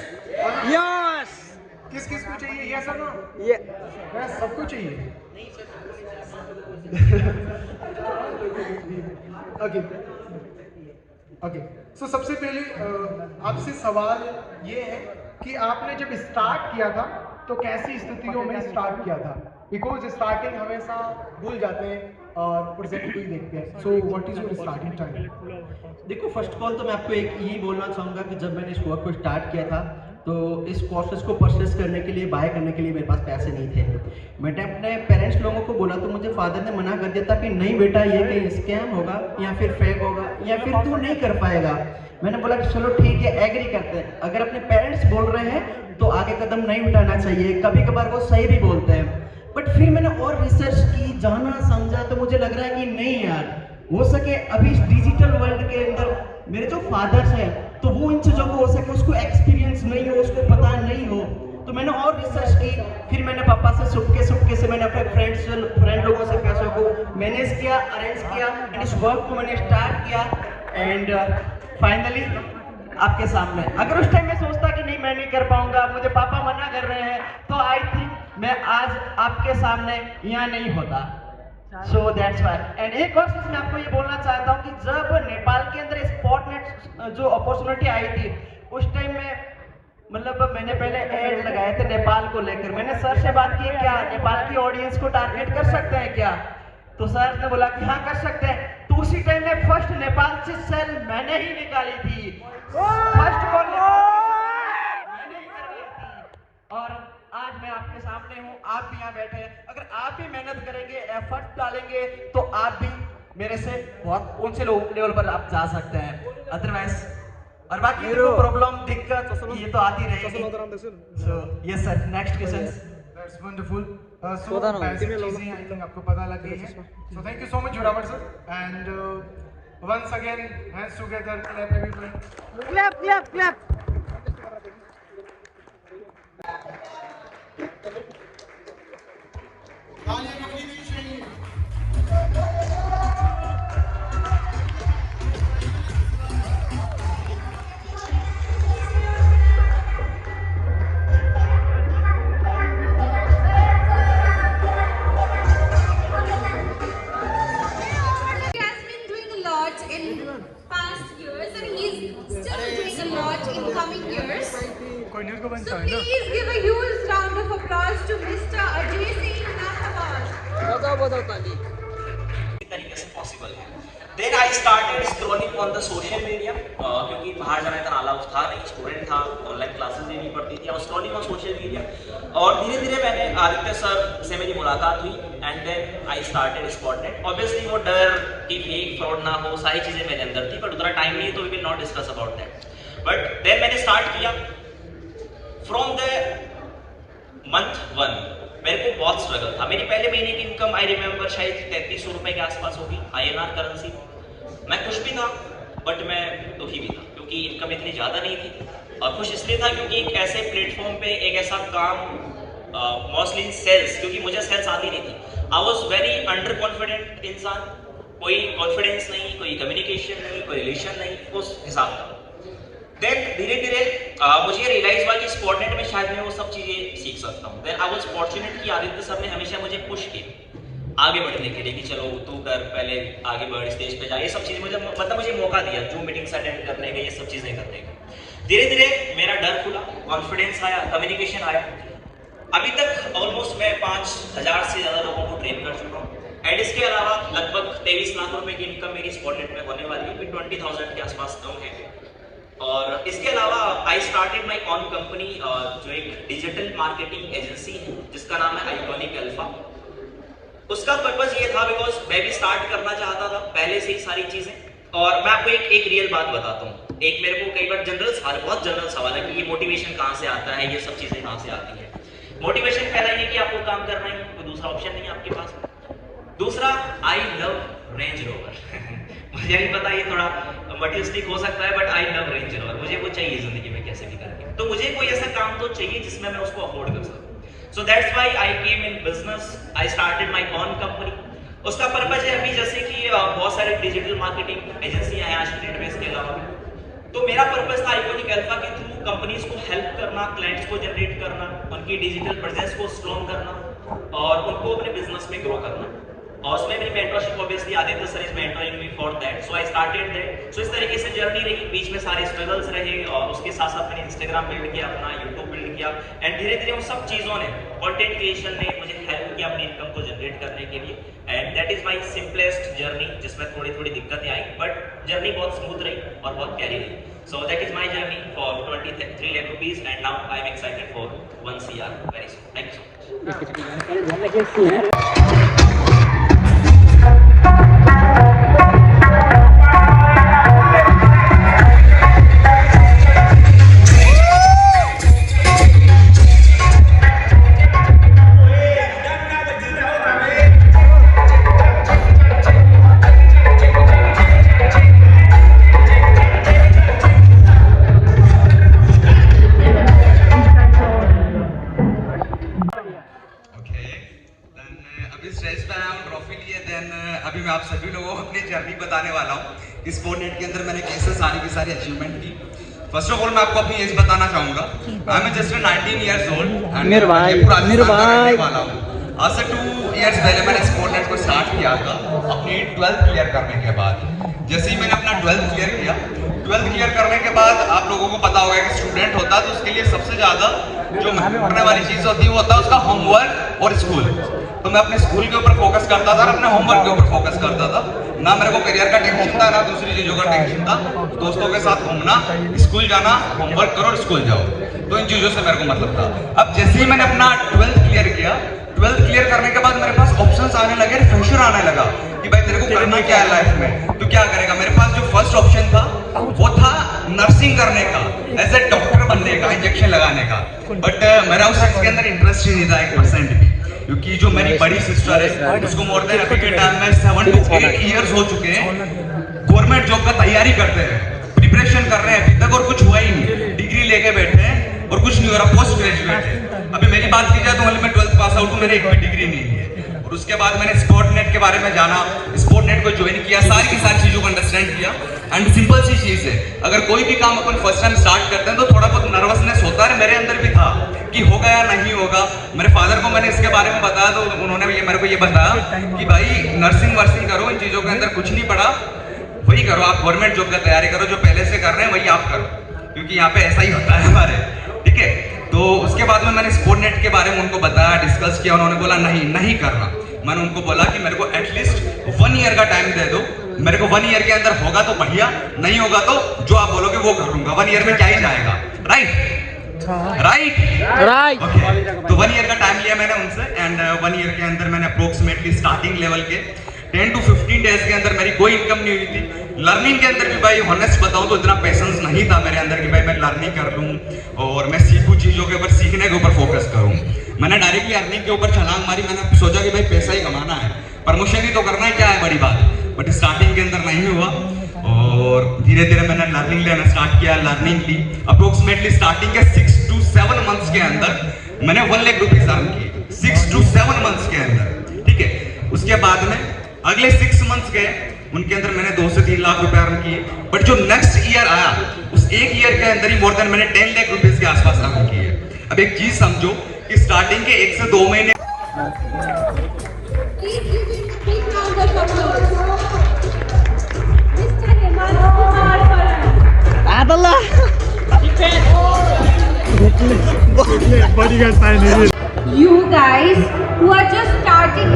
Speaker 9: yes
Speaker 1: किस किस को चाहिए yes और no?
Speaker 9: ये
Speaker 1: yes सबको चाहिए। Okay okay so सबसे पहले आपसे सवाल ये है कि आपने जब स्टार्ट किया था तो कैसी स्थितियों में स्टार्ट किया था? बिकॉज स्टार्टिंग हमेशा भूल जाते हैं और प्रेजेंट को ही देखते हैं। सो what is your starting time?
Speaker 6: देखो फर्स्ट ऑफ ऑल तो मैं आपको एक यही बोलना चाहूँगा कि जब मैंने इस वर्क को स्टार्ट किया था तो इस कोर्सेज को परचेस करने के लिए बाय करने के लिए मेरे पास पैसे नहीं थे। मैंने अपने पेरेंट्स लोगों को बोला तो मुझे फादर ने मना कर दिया था कि नहीं बेटा ये कहीं स्कैम होगा या फिर फेक होगा या फिर तू नहीं कर पाएगा। मैंने बोला कि चलो ठीक है एग्री करते हैं, अगर अपने पेरेंट्स बोल रहे हैं तो आगे कदम नहीं उठाना चाहिए, कभी कभार वो सही भी बोलते हैं। बट फिर मैंने और रिसर्च की, जाना समझा तो मुझे लग रहा है कि नहीं यार हो सके अभी इस डिजिटल वर्ल्ड के अंदर मेरे जो फादर्स हैं तो वो इन चीज़ों को हो सके उसको एक्सपीरियंस नहीं हो, उसको पता नहीं हो। तो मैंने और रिसर्च की, फिर मैंने पापा से सुटके से मैंने अपने फ्रेंड लोगों से पैसों को मैनेज किया, अरेंज किया एंड इस वर्क को मैंने स्टार्ट किया एंड फाइनली आपके सामने। अगर उस टाइम मैं सोचता कि नहीं मैं नहीं कर पाऊंगा, मुझे पापा मना कर रहे हैं, तो आई थिंक मैं आज आपके सामने यहाँ नहीं होता। So that's why. एंड एक और चीज मैं आपको ये बोलना चाहता हूँ कि जब नेपाल के अंदर स्पॉटनेट जो अपॉर्चुनिटी आई थी उस टाइम में मतलब मैंने पहले ऐड लगाए थे नेपाल को लेकर। मैंने सर से बात की क्या नेपाल की ऑडियंस को टारगेट कर सकते हैं क्या, तो सर ने बोला कि हाँ कर सकते हैं। तो उसी टाइम में फर्स्ट नेपाल से सेल मैंने ही निकाली थी, फर्स्ट कॉल मैंने ही करवाई थी। और आज मैं आपके सामने हूँ, आप भी यहाँ बैठे हैं। अगर आप भी मेहनत करेंगे, एफर्ट डालेंगे तो आप भी मेरे से बहुत ऊंचे लेवल पर आप जा सकते हैं। अदरवाइज और बाकी प्रॉब्लम दिक्कत ये तो आती रहेगी। So yes sir, next question.
Speaker 1: That's wonderful. So basic चीजें आई थिंक आपको पता लग गई है। So thank you so much Zorawar sir and once again hands together, clap everyone,
Speaker 9: clap clap clap.
Speaker 3: So please give a huge round of applause to Mr. Ajay Singh Nathawal.
Speaker 9: बजाओ ताली।
Speaker 7: तरीके से possible है। Then I started scrolling on the social media क्योंकि बाहर जाने का allow था नहीं, स्टूडेंट था, ऑनलाइन क्लासेस देनी पड़ती थी। और स्क्रॉलिंग ऑन सोशल मीडिया और धीरे धीरे मैंने आदित्य सर से मेरी मुलाकात हुई and then I started Sportnet. Obviously वो डर कि फेक फ्रॉड ना हो, सारी चीजें मेरे अंदर थी, बट उतना टाइम नहीं तो we will not discuss about that. But then मैंने स्टार्ट किया फ्रॉम द मंथ 1 मेरे को बहुत स्ट्रगल था। मेरी पहले महीने की इनकम आई रिमेम्बर शायद 3300 रुपए के आसपास होगी INR करेंसी। मैं खुश भी था बट मैं दुखी भी था क्योंकि इनकम इतनी ज़्यादा नहीं थी। और खुश इसलिए था क्योंकि एक ऐसे प्लेटफॉर्म पे एक ऐसा काम मोस्टली इन सेल्स, क्योंकि मुझे सेल्स आती नहीं थी। I was very under confident इंसान, कोई कॉन्फिडेंस नहीं, कोई कम्युनिकेशन नहीं, कोई रिलेशन नहीं, उस हिसाब का। देन धीरे धीरे मुझे रियलाइज हुआ कि स्पॉटनेट में शायद मैं वो सब चीज़ें सीख सकता हूँ। देन आई वॉज फॉर्चुनेट कि आदित्य सर ने हमेशा मुझे पुश किया आगे बढ़ने के लिए कि चलो तू कर, पहले आगे बढ़, स्टेज पे जा, ये सब चीज़ें मुझे मुझे मौका दिया, जो मीटिंग्स अटेंड करने का, ये सब चीज़ें करने का। धीरे धीरे मेरा डर खुला, कॉन्फिडेंस आया, कम्युनिकेशन आया। अभी तक ऑलमोस्ट मैं 5000 से ज़्यादा लोगों को ट्रेन कर चुका हूँ एंड इसके अलावा लगभग 23 लाख रुपए की इनकम मेरी स्पॉटनेट में होने वाली है, 20,000 के आसपास कम है। और इसके अलावा I started my on company जो एक डिजिटल मार्केटिंग एजेंसी है जिसका नाम है आइकॉनिक अल्फा। उसका पर्पस ये था बिकॉज मैं भी स्टार्ट करना चाहता था पहले से ही सारी चीजें। और मैं आपको एक रियल बात बताता हूँ। एक मेरे को कई बार बहुत जनरल सवाल है कि ये मोटिवेशन कहाँ से आता है, ये सब चीजें कहाँ से आती है। मोटिवेशन पहला ये कि आपको काम करना ही, कोई दूसरा ऑप्शन नहीं है आपके पास। दूसरा, आई लव रेंज रोवर मुझे नहीं पता ये थोड़ा मटेरियलिस्टिक हो सकता है but I love range rover, मुझे वो चाहिए जिंदगी में कैसे भी करके। तो मुझे कोई ऐसा काम तो चाहिए जिसमें मैं उसको अफोर्ड कर सकूं। So that's why I came in business, I started my own company. उसका पर्पस है अभी जैसे कि बहुत सारे डिजिटल मार्केटिंग एजेंसियां हैं आज की डेट में, इसके अलावा तो मेरा पर्पस था आइकॉनिक अल्फा के थ्रू कंपनीज को हेल्प करना, क्लाइंट्स को जनरेट करना, उनकी डिजिटल प्रेजेंस को स्ट्रॉन्ग करना और उनको अपने बिजनेस में ग्रो करना। और उसमें मेरी mentorship obviously Aditya sir is mentoring me for that, so I started that. So इस तरीके से जर्नी रही, बीच में सारे स्ट्रगल्स रहे और उसके साथ साथ मैंने इंस्टाग्राम बिल्ड किया, अपना यूट्यूब बिल्ड किया एंड धीरे धीरे उन सब चीज़ों ने, कंटेंट क्रिएशन ने मुझे हेल्प किया अपनी इनकम को जनरेट करने के लिए। And that is my simplest journey, जिसमें थोड़ी थोड़ी दिक्कतें आई बट जर्नी बहुत स्मूथ रही और बहुत प्यारी रही। So that is my journey for 23 lakh rupees and now I am excited for 1 CR very soon. Thank you so much.
Speaker 10: अभी मैं आप सभी लोगों को अपनी जर्नी बताने वाला हूँ। स्पोर्ट नेट के अंदर मैंने कैसे सारी की सारी अचीवमेंट की। फर्स्ट ऑफ ऑल मैं आपको अपनी एज बताना चाहूंगा। I am just 19 years old. मेरे भाई वाला हूँ। आज से 2 इयर्स पहले मैंने स्पोर्ट नेट को स्टार्ट किया था अपनी 12th क्लियर करने के बाद। जैसे ही मैंने अपना 12th क्लियर किया, 12th क्लियर करने के बाद आप लोगों को पता होगा कि स्टूडेंट होता है तो उसके लिए सबसे ज़्यादा जो करने वाली चीज़ होती है वो होता है उसका होमवर्क और स्कूल। तो मैं अपने स्कूल के ऊपर फोकस करता था और अपने होमवर्क के ऊपर फोकस करता था। ना मेरे को करियर का टेंशन था, ना दूसरी चीज़ों का टेंशन था। दोस्तों के साथ घूमना, स्कूल जाना, होमवर्क करो और स्कूल जाओ, तो इन चीज़ों से मेरे को मतलब था। अब जैसे ही मैंने अपना 12th क्लियर किया, 12th क्लियर करने के बाद मेरे पास ऑप्शंस आने लगे, प्रेशर आने लगा कि भाई तेरे को करना क्या है लाइफ में, तू क्या करेगा। मेरे पास जो फर्स्ट ऑप्शन था वो था नर्सिंग करने का, एज ए डॉक्टर बनने का, इंजेक्शन लगाने का। बट मेरा उस चीज़ के अंदर इंटरेस्ट ही नहीं था 1% भी, क्योंकि जो मेरी बड़ी सिस्टर है उसको मोर देन अभी के टाइम में 7 to 8 इयर्स हो चुके हैं, गवर्नमेंट जॉब का तैयारी करते हैं, प्रिपरेशन कर रहे हैं, अभी तक और कुछ हुआ ही नहीं, डिग्री लेके बैठे हैं और कुछ नहीं हो रहा, पोस्ट ग्रेजुएट है। अभी मेरी बात की जाए तो मैं 12th पास आउट हूँ, मेरी एक भी डिग्री नहीं है। और उसके बाद मैंने स्पोर्ट नेट के बारे में जाना, स्पोर्ट नेट को ज्वाइन किया, सारी की सारी चीज़ों को अंडरस्टैंड किया। एंड सिंपल सी चीज़ है, अगर कोई भी काम अपन फर्स्ट टाइम स्टार्ट करते हैं तो थोड़ा बहुत नर्वसनेस होता है, मेरे अंदर भी था कि होगा या नहीं होगा। मेरे फादर को मैंने इसके बारे में बताया तो उन्होंने मेरे को ये बताया कि भाई नर्सिंग वर्सिंग करो, इन चीज़ों के अंदर कुछ नहीं पड़ा, वही करो, आप गवर्नमेंट जॉब का तैयारी करो, जो पहले से कर रहे हैं वही आप करो, क्योंकि यहाँ पे ऐसा ही होता है हमारे, ठीक है। तो उसके बाद में मैंने स्पोर्ट नेट के बारे में उनको बताया, डिस्कस किया, उन्होंने बोला नहीं करना। मैंने उनको बोला कि मेरे को एटलीस्ट 1 ईयर का टाइम दे दो, मेरे को 1 ईयर के अंदर होगा तो बढ़िया, नहीं होगा तो जो आप बोलोगे वो कर लूंगा, 1 ईयर में क्या ही जाएगा, राइट। तो 1 ईयर का टाइम लिया मैंने उनसे एंड 1 ईयर के अंदर मैंने अप्रोक्सीमेटली स्टार्टिंग लेवल के 10 to 15 डेज के अंदर मेरी कोई इनकम नहीं हुई थी। लर्निंग के अंदर भी भाई ऑनेस्ट बताऊं तो इतना पेशेंस नहीं था मेरे अंदर कि भाई मैं लर्निंग कर लूं और मैं सीखूं, चीज़ों के ऊपर सीखने के ऊपर फोकस करूं। मैंने डायरेक्टली अर्निंग के ऊपर छलांग मारी, मैंने सोचा कि भाई पैसा ही कमाना है, प्रमोशन ही तो करना है, क्या है बड़ी बात। बट स्टार्टिंग के अंदर नहीं हुआ और धीरे धीरे मैंने लर्निंग लेना स्टार्ट किया, लर्निंग ली। अप्रोक्सीमेटली स्टार्टिंग के 6 to 7 मंथ्स के अंदर मैंने 1 लाख रुपीज अर्न किए, 6 to 7 मंथ्स के अंदर, ठीक है। उसके बाद में अगले 6 मंथ्स गए, उनके अंदर मैंने 2 से 3 लाख रुपए अर्न किए। बट जो नेक्स्ट ईयर आया उस 1 ईयर के अंदर ही मोर देन मैंने 10 लाख रुपीज के आसपास अर्न किए। अब एक चीज समझो कि स्टार्टिंग के 1 से 2 महीने
Speaker 3: You guys who are just starting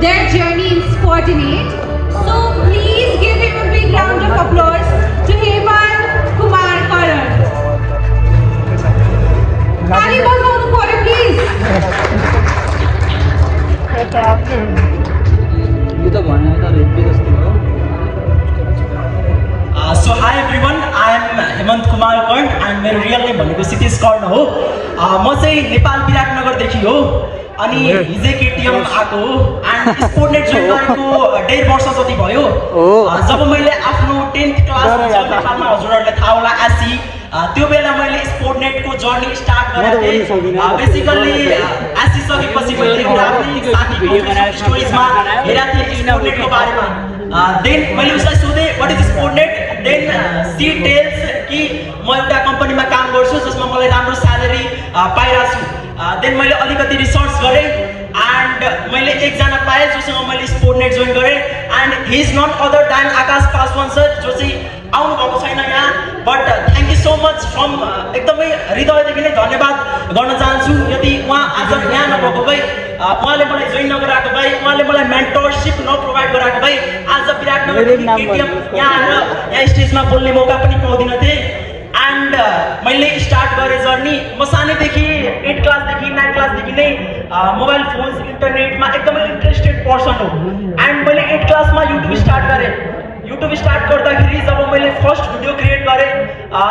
Speaker 3: their journey in Sportinate, so please give him a big round of applause to Hemant Kumar Karan. Tali bajanu pore please.
Speaker 6: So hi everyone, I am Hemant Kumar Karn and मेरो real name भनेको सितेश कर्ण हो। म चाहिँ नेपाल विराटनगरदेखि हो अनि हिजै KTM आएको हो एन्ड स्पोर्ट नेट जोइन गरेको 1.5 वर्ष जति भयो। जब मैले आफ्नो 10th क्लास नेपालमा हजुरहरूले थाहा होला एसी, त्यो बेला मैले स्पोर्ट नेटको जर्नी स्टार्ट गरेको थिएँ। बेसिकली एसी सकेपछि मैले एउटा आफ्नै साथीको स्टोरिजमा हेरेको थिएँ स्पोर्ट नेटको बारेमा। देन मैले उसलाई सोधेँ what is sport net, then she tells कि कि म एउटा कम्पनीमा काम गर्छु जसमा मलाई राम्रो स्यालेरी पाइरहेको छु। देन मैले अलिकति रिसर्च गरेँ एन्ड मैले एकजना पाएँ जोसँग मैले स्पोर्टनेट जोइन गरेँ and he is not other than Akash Paswan sir, जो चाहिँ आउनु भएको छैन यहाँ, but thank you so much from एकदमै हृदयदेखि नै धन्यवाद गर्न चाहन्छु। यदि उहाँ आज यहाँ नभएको भए, उहाँले मलाई जोइन नगराएको भए, उहाँले मलाई मेन्टरसिप नप्रोभाइड गराएको भए आज विराटनगरदेखि केटिएम यहाँ आएर यहाँ स्टेजमा बोल्ने मौका पनि पाउँदिनँ थिएँ। एन्ड मैले स्टार्ट गरेँ जर्नी, म सानैदेखि 8 क्लासदेखि 9 क्लासदेखि नै मोबाइल फोन्स इन्टरनेटमा एकदमै इन्ट्रेस्टेड पर्सन हो। एन्ड मैले 8 क्लासमा युट्युब स्टार्ट गरेँ। युट्युब स्टार्ट गर्दाखेरि जब मैले फर्स्ट भिडियो क्रिएट गरेँ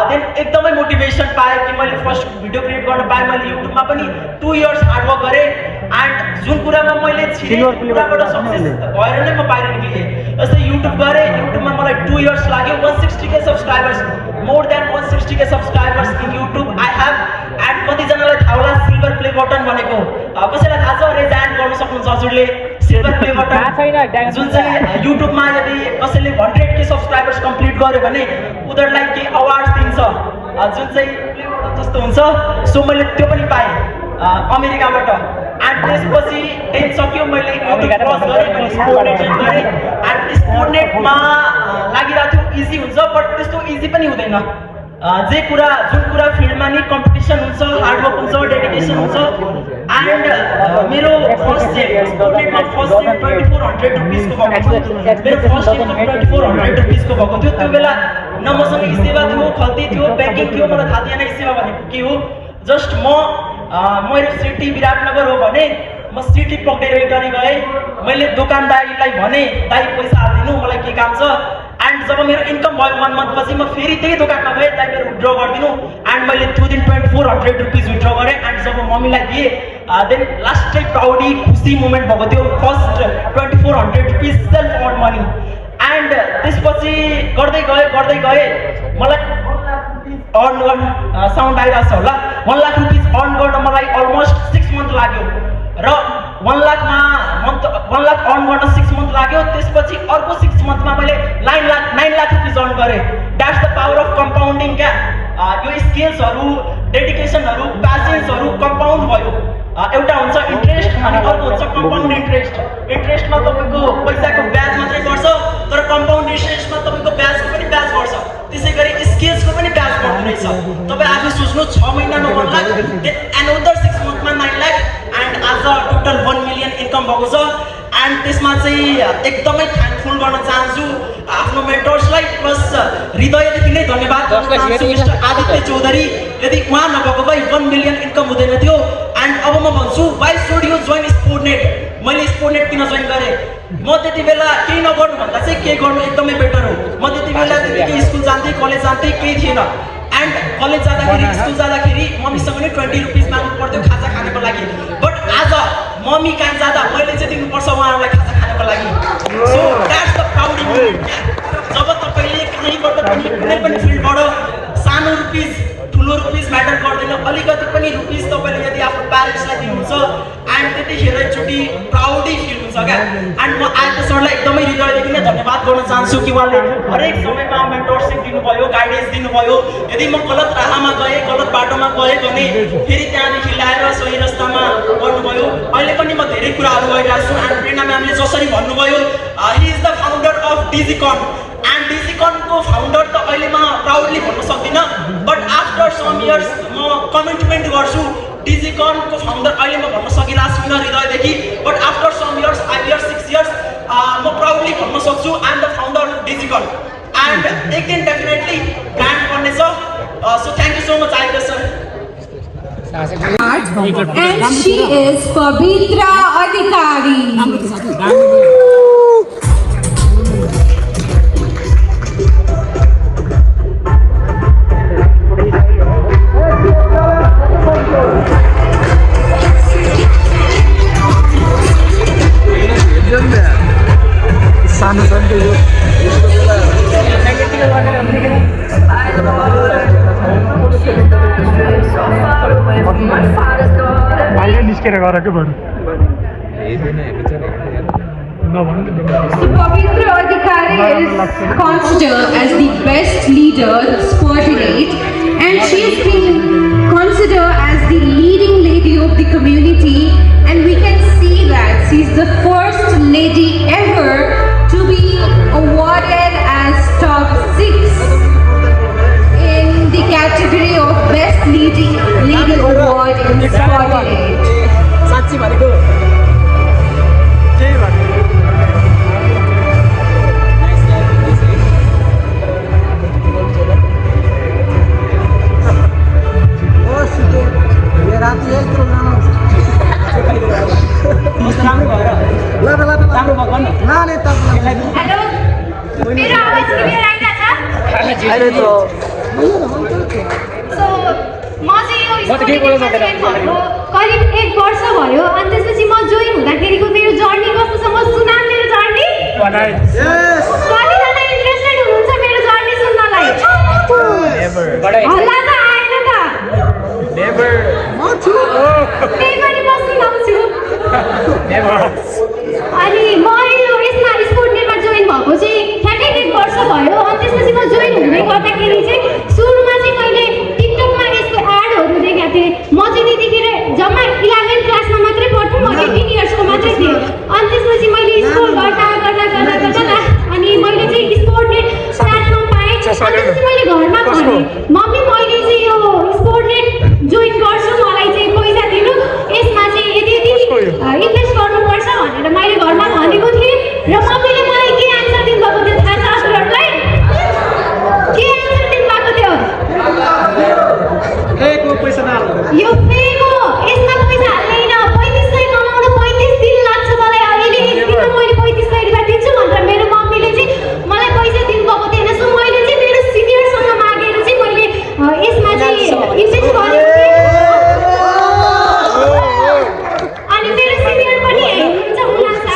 Speaker 6: देन एकदमै मोटिभेसन पाएँ कि मैले फर्स्ट भिडियो क्रिएट गर्न पाएँ। मैले युट्युबमा पनि 2 इयर्स हार्डवर्क गरेँ एन्ड जुन कुरामा मैले कुराबाट सक्सेस भएर नै म बाहिर निक्लिएँ। जस्तै युट्युब गरेँ, युट्युबमा मलाई 2 इयर्स लाग्यो, 160K subscribers, more than 160K subscribers in YouTube I have. End कतिजनालाई थाहा होला सिल्भर प्ले बटन भनेको, कसैलाई थाहा छ? रेज ह्यान्ड गर्न सक्नुहुन्छ हजुरले। सिल्भर प्ले बटन जुन चाहिँ युट्युबमा यदि कसैले 100K सब्सक्राइबर्स कम्प्लिट गर्यो भने उनीहरूलाई केही अवार्ड्स दिन्छ जुन चाहिँ प्ले बटन जस्तो हुन्छ। सो मैले त्यो पनि पाएँ अमेरिकाबाट। एन्ड त्यसपछि 10 सक्यो, मैले युट्युब क्रस गरेँ, मैले स्पोर्टनेट जोइन गरेँ। एन्ड स्पोर्टनेटमा लागिरहेको थियो इजी हुन्छ, बट त्यस्तो इजी पनि हुँदैन। जुन कुरा फिल्डमा नि कम्पिटिसन हुन्छ, हार्डवर्क हुन्छ, डेडिकेसन हुन्छ। एन्ड मेरो फर्स्ट डे स्पोर्टनेटमा फर्स्ट डे 2400 रुपिसको भएको थियो। मेरो फर्स्ट डे 2400 रुपिसको भएको थियो। त्यो बेला न मसँग सेवा थियो, खल्ती थियो, ब्याङ्किङ थियो, मलाई थाहा थिएन सेवा भनेको के हो। जस्ट मेरो सिटी विराटनगर हो भने म सिटी पक्रेर इटरी गएँ। मैले दोकानदारीलाई भने दाइ पैसा हालिदिनु, मलाई के काम छ। एन्ड जब मेरो इन्कम भयो 1 मन्थ पछि म फेरि त्यही दोकानमा गएँ, दाइ मेरो विथड्र गरिदिनु। एन्ड मैले त्यो दिन 2400 रुपिस विथड्र गरेँ। एन्ड जब मम्मीलाई दिएँ देन लास्ट चाहिँ प्राउडी खुसी मोमेन्ट भएको थियो। First 2400 rupees self earn money. End त्यसपछि गर्दै गएँ मलाई अर्न गर्न साउन्ड आइरहेको छ होला, 1 लाख रुपिस अर्न गर्न मलाई अलमोस्ट 6 मन्थ लाग्यो र 1 लाख अर्न गर्न 6 मन्थ लाग्यो। त्यसपछि अर्को 6 मन्थमा मैले 9 लाख रुपिस अर्न गरेँ। That's the power of compounding क्या। यो स्किल्सहरू, डेडिकेसनहरू, प्यासेन्सहरू कम्पाउन्ड भयो। एउटा हुन्छ इन्ट्रेस्ट अनि अर्को हुन्छ कम्पाउन्ड इन्ट्रेस्ट। इन्ट्रेस्टमा तपाईँको पैसाको ब्याज मात्रै बढ्छ, तर कम्पाउन्ड इन्ट्रेस्टमा तपाईँको ब्याजको पनि ब्याज बढ्छ। त्यसै गरी स्किल्सको पनि ब्याज बढ्दो रहेछ। तपाईँ आफै सोच्नु, 6 महिनामा 1 लाख, एनअदर 6 मन्थमा 9 लाख, एन्ड आज टोटल 1 मिलियन इन्कम भएको छ। एन्ड त्यसमा चाहिँ एकदमै थ्याङ्कफुल गर्न चाहन्छु आफ्नो मेन्टर्सलाई, प्लस हृदयदेखि नै धन्यवाद गर्न चाहन्छु मिस्टर आदित्य चौधरी। यदि उहाँ नभएको भए 1 मिलियन इन्कम हुँदैन थियो। एन्ड अब म भन्छु, वाइ सुड यु जोइन स्पोर्टनेट? मैले स्पोर्टनेट किन जोइन गरेँ? म त्यति बेला केही नगर्नु भन्दा चाहिँ केही गर्नु एकदमै बेटर हो। म त्यति बेला त्यतिकै स्कुल जान्थेँ, कलेज जान्थेँ, केही थिएन। एन्ड कलेज जाँदाखेरि, स्कुल जाँदाखेरि मम्मीसँग नि 20 रुपिस माग्नु पर्थ्यो खाजा खानको लागि। बट आज मम्मी कहाँ जाँदा मैले चाहिँ दिनुपर्छ उहाँहरूलाई खाजा खानको लागि। So that's the proud moment. जब तपाईँले कहीँबाट पनि कुनै पनि फिल्डबाट सानो रुपिस ठुलो रुपिस म्याटर गर्दैन, अलिकति पनि रुपिस तपाईँले यदि आफ्नो प्यारेन्ट्सलाई दिनुहुन्छ एन्ड त्यतिखेर एकचोटि प्राउडै फिल हुन्छ क्या। एन्ड म आदित्य सरलाई एकदमै हृदयदेखि नै धन्यवाद गर्न चाहन्छु कि उहाँले हरेक समयमा मेन्टरसिप दिनुभयो, गाइडेन्स दिनुभयो। यदि म गलत राहमा गएँ, गलत बाटोमा गएँ भने फेरि त्यहाँदेखि ल्याएर सही रस्तामा गर्नुभयो। अहिले पनि म धेरै कुराहरू गरिरहेको छु। एन्ड प्रेरणा म्यामले जसरी भन्नुभयो, he is the founder of Digicon. And डिजिकनको फाउन्डर त अहिले म प्राउडली भन्न सक्दिनँ, बट आफ्टर सम इयर्स म कमिटमेन्ट गर्छु डिजिकनको फाउन्डर अहिले म भन्न सकिरहेको छुइनँ हृदयदेखि, but after some years 5 years 6 years म प्राउडली भन्न सक्छु I am the founder of Digicon. And एक दिन डेफिनेटली ग्रान्ड गर्नेछ। So thank you so much Aditya sir.
Speaker 3: And she is Pavitra Adhikari.
Speaker 11: निस्केर गरेको बरु
Speaker 3: So Pavitra Adhikari is considered as the best leader Sportinate, and she has been considered as the leading lady of the community, and we can see that she is the first lady ever to be awarded as top 6 in the category of best leading lady award in Sportinate.
Speaker 6: साँच्ची भनेको केही भने
Speaker 2: मेरो आवाज clear आइरहेछ सो म चाहिँ यो करिब 1 वर्ष भयो अनि त्यसपछि म जोइन हुँदाखेरिको मेरो जर्नी कस्तो छ म सुनाम मेरो जर्नी कतिजना इन्ट्रेस्टेड हुनुहुन्छ मेरो जर्नी सुन्नलाई हल्ला त आएन त त्यही पनि म सुनाउँछु अनि म यसमा स्पोर्टनेटमा जोइन भएको चाहिँ ठ्याक्कै 1 वर्ष भयो अनि त्यसपछि म जोइन हुँदै गर्दाखेरि चाहिँ सुरुमा चाहिँ मैले टिकटकमा यसको एडहरू देखेको थिएँ म चाहिँ त्यतिखेर जम्मा 11 क्लासमा मात्रै पढ्थेँ म 18 इयर्सको मात्रै थिएँ अनि त्यसपछि मैले स्कुल गर्दा अनि मैले चाहिँ स्पोर्टनेट प्लेटफर्म पाएँ अनि त्यसपछि मैले घरमा भनेँ मम्मी मैले चाहिँ यो स्पोर्टनेट जोइन गर्छु मलाई चाहिँ पैसा दिनु यसमा चाहिँ यति इन्भेस्ट गर्नुपर्छ भनेर मैले घरमा भनेको थिएँ र मम्मीले मलाई के आन्सर दिनुभएको थियो थाहा छ हजुरहरूलाई के आन्सर दिनुभएको थियो यो फेक हो यसमा पैसा हाल्दैन 3500 कमाउनु 35 दिन लाग्छ मलाई अहिले एक दिनमा मैले 3500 रुपैयाँ दिन्छु भनेर मेरो मम्मीले चाहिँ मलाई पैसा दिनुभएको थिएन सो मैले चाहिँ मेरो सिनियरसँग मागेर चाहिँ मैले यसमा चाहिँ इन्भेस्ट गरेको थिएँ अनि मेरो सिनियर पनि हेर्नुहुन्छ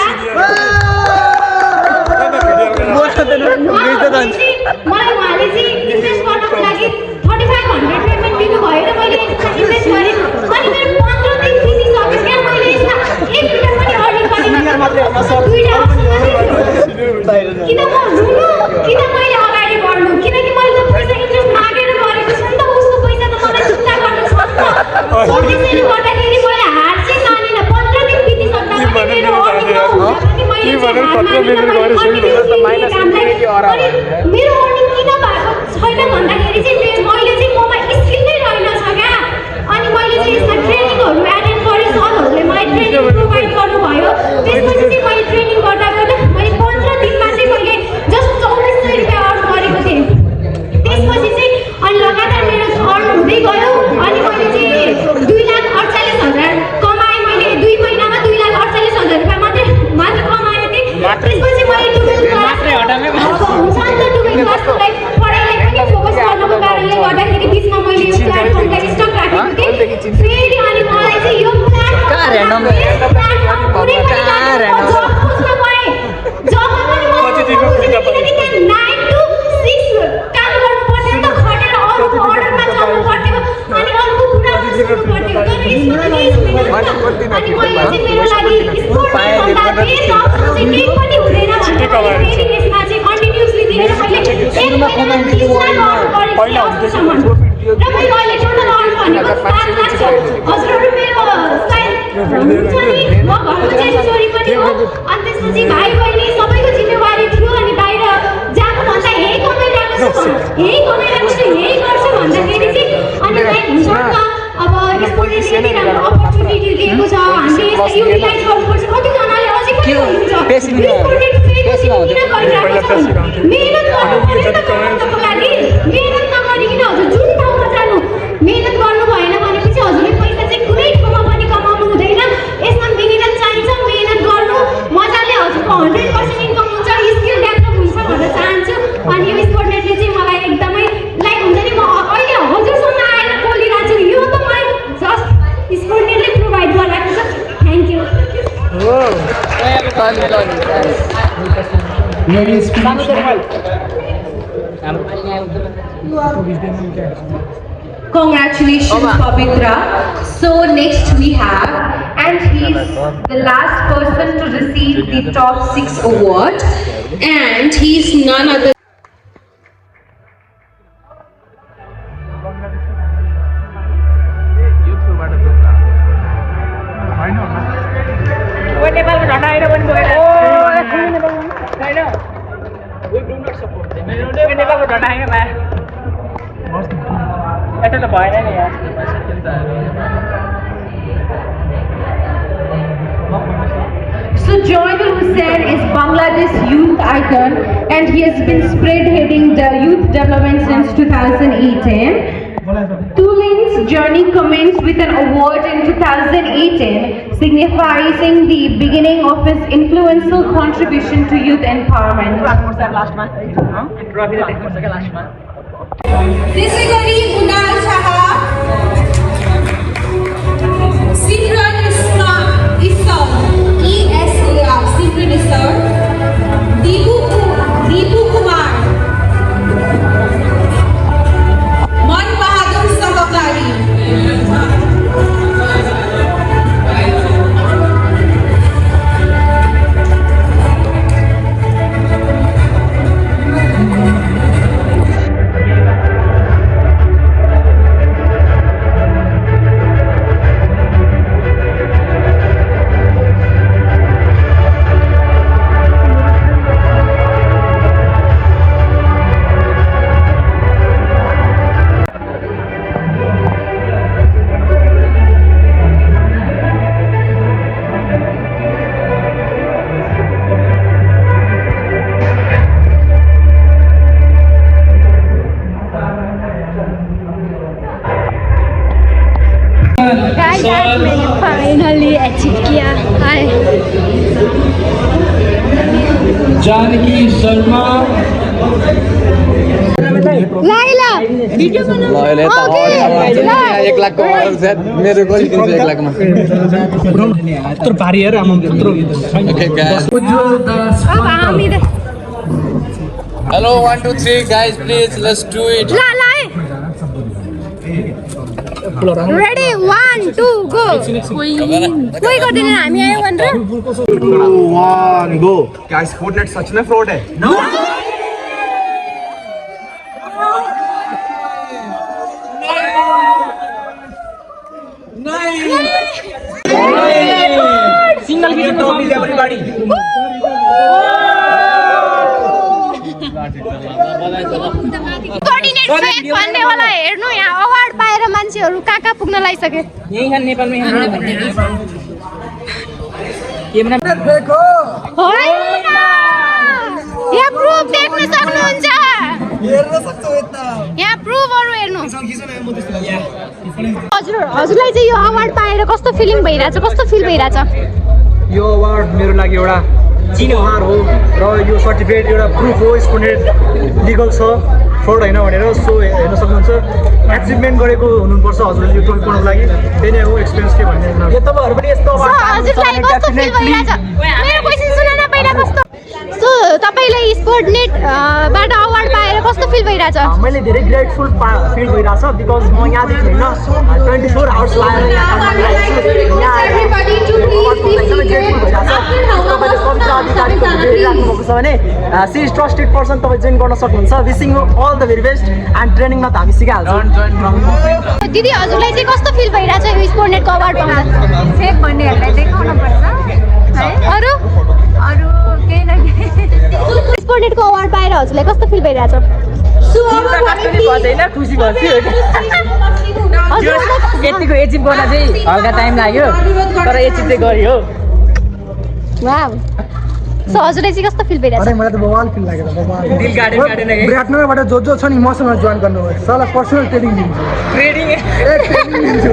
Speaker 2: मलाई उहाँले चाहिँ इन्भेस्ट गर्नको लागि 3500 पेमेन्ट दिनुभयो र मैले यसमा इन्भेस्ट गरेँ अनि मेरो 15 दिन बितिसक्यो क्या मैले यसमा 1 रुपैयाँ पनि अर्निङ गरेन किन म रुनु किन मैले अगाडि बढ्नु किनकि मैले त पैसा इन्ट्रेस्ट मागेर गरेको छु नि त उसको पैसा त मलाई चुक्ता गर्नु छ नि त त्यसैले गर्दाखेरि मैले हार चाहिँ मानिनँ 15 दिन बितिसक्दा पनि मेरो अर्निङ नहुँदा पनि मैले मेरो अर्निङ किन भएको छैन भन्दाखेरि चाहिँ मैले चाहिँ ममा स्किल नै रहेन छ क्या अनि मैले चाहिँ यसमा ट्रेनिङहरू एटेन्ड गरेँ सरहरूले मलाई ट्रेनिङ प्रोभाइड गर्नुभयो त्यसपछि चाहिँ मैले ट्रेनिङ गर्दा मैले 15 दिनमा चाहिँ मैले जस्ट 2400 रुपैयाँ अर्न गरेको थिएँ त्यसपछि चाहिँ अनि लगातार मेरो अर्न हुँदै गयो अनि मैले चाहिँ 2,48,000 कमाएँ मैले 2 महिनामा 2,48,000 रुपैयाँ मात्र कमाएको थिएँ त्यसपछि मैले 12 क्लास हुन्छ नि त 12 क्लासलाई पढाइलाई पनि फोकस गर्नुको कारणले गर्दाखेरि बिचमा मैले यो प्लेटफर्मलाई स्टक राखेको थिएँ फेरि अनि मलाई चाहिँ यो प्लेटफर्म कुनै पनि जब खोज्न पाएँ जबमा पनि किनकि 9 to 6 काम गर्नुपर्थ्यो नि त खटेर अरूको अर्डरमा चल्नु पर्थ्यो अनि अरूको कुरा सुन्नु पर्थ्यो तर यसमा त केही छैन अनि मैले चाहिँ मेरो लागि स्पोर्टमा भन्दा बेस्ट अप्सन चाहिँ केही पनि हुँदैन भनेर फेरि यसमा चाहिँ कन्टिन्युसली दिएर मैले 1 महिना 30 लाख अर्न गरेको थिएँ र मैले अहिले टोटल अर्न भनेको 7 लाख छ हजुरहरू मेरो हुन्छ नि म घरको चाहिँ छोरी पनि हो अनि त्यसपछि भाइ बहिनी सबैको जिम्मेवारी थियो अनि बाहिर जानुभन्दा यही कमाइरहेको छु यही गर्छु भन्दाखेरि चाहिँ अनि लाइक हुन्छ नि त अब स्पोर्टले राम्रो अपर्च्युनिटी दिएको छ हामीले यसलाई युटिलाइज गर्नुपर्छ कतिजनाले अझै पनि हुन्छ स्पोर्टले फेरि किन गरिरहेको छ मेहनत गर्नु पर्यो नि त कमाउनको लागि मेहनत नगरिकन हजुर जुन ठाउँमा जानु मेहनत गर्नु भएन भनेपछि हजुरले पैसा चाहिँ कुनै ठाउँमा पनि कमाउनु हुँदैन यसमा मेहनत चाहिन्छ मेहनत गर्नु मजाले हजुरको 100% इन्कम हुन्छ स्किल डेभलप हुन्छ भन्न चाहन्छु अनि यो स्पोर्टनेटले चाहिँ मलाई एकदमै लाइक हुन्छ नि म अहिले हजुरसँग आएर बोलिरहेको छु यो त मलाई जस्ट स्पोर्टनेटले प्रोभाइड गरिरहेको छ thank you
Speaker 3: Congratulations, Pavitra. So next we have and he's the last person to receive the top 6 award, and he's none other. So Joinul Hussain is Bangladesh youth icon, and he has been spearheading the youth development since 2018. Tulin's journey commenced with an award in 2018, signifying the beginning of his influential contribution to youth empowerment.
Speaker 12: त्यसैगरी कुणाल शाह, सिमरन इस्लाम, ESAR, सिमरन इस्लाम, दीपू कुमार, मन बहादुर सहकारी,
Speaker 2: मैंने finally achieve किया। हाय
Speaker 13: Janaki Sharma,
Speaker 2: Laila video बना
Speaker 4: 1 लाख मेरो गोली किन्छ 1 लाखमा
Speaker 11: यत्रो भारी हेर आमा यत्रो
Speaker 4: hello 1 2 3 guys please let's do it
Speaker 2: ला ला रेडी 1 2 गो कोही गर्दैन हामी आयो भनेर
Speaker 1: 1 गो क्या स्पोर्टनेट सच में फ्रॉड है नो
Speaker 6: सिंगल वीडियो में एवरीबॉडी
Speaker 2: कोर्डिनेट फेक भन्ने होला हेर्नु यहाँ अवार्ड पाएर मान्छेहरु कहाँ पुग्न लागिसके
Speaker 6: यही यहाँ नेपालमै यहाँ
Speaker 1: देखो
Speaker 2: होइन यहाँ प्रुफ देख्न सक्नुहुन्छ
Speaker 1: हेर्न सक्छौ यता
Speaker 2: यहाँ प्रुफहरु हेर्नु हजुरलाई चाहिँ यो अवार्ड पाएर कस्तो फिलिङ भइराछ कस्तो फिल भइराछ
Speaker 11: यो अवार्ड मेरो लागि एउटा चिन्हहार हो र यो सर्टिफिकेट एउटा प्रुफ हो स्पोर्टनेट लिगल छ फ्रड होइन भनेर सो हेर्न सक्नुहुन्छ एचिभमेन्ट गरेको हुनुपर्छ हजुरले यो टोल पाउनको लागि त्यही नै हो एक्सपिरियन्स के भन्ने यो तपाईहरु पनि यस्तो
Speaker 2: हजुरलाई कस्तो फिल भइराछ मेरो क्वेशन सुन न पहिला कस्तो सो तपाईलाई स्पोर्टनेट बाट अवार्ड पाएर कस्तो फिल भइराछ
Speaker 6: मैले धेरै ग्रेटफुल फिल भइराछ बिकज म यहाँदेखि हैन 24 आवर्स लाएर यहाँ काम गरिरहेको छु सी इज ट्रस्टेड पर्सन तपाईँ जोइन गर्न सक्नुहुन्छ wishing you all the very best and ट्रेनिङमा त हामी सिकाइहाल्छौँ
Speaker 2: दिदी हजुरलाई चाहिँ कस्तो फिल भइराछ यो स्पोर्टनेटको अवार्ड पाउँदा
Speaker 14: फेक भन्नेहरूलाई देखाउन पर्छ है
Speaker 2: अरु
Speaker 14: केही न केही
Speaker 2: स्पोर्टनेटको अवार्ड पाएर हजुरलाई कस्तो फिल भइराछ
Speaker 6: खुसी भन्छ यतिको एचिभ गर्न चाहिँ हल्का टाइम लाग्यो तर एचिभ चाहिँ गरियो
Speaker 2: वाउ सो हजुरलाई चाहिँ कस्तो फिल भइराछ
Speaker 1: अरे मलाई त बवाल फिल लाग्यो बवाल
Speaker 6: दिल गार्डन गार्डन
Speaker 1: विराटनगरबाट जो छ नि मसँग जोइन गर्नुहोस् साला पर्सनल ट्रेनिङ दिन्छु
Speaker 6: ट्रेनिङ
Speaker 1: दिन्छु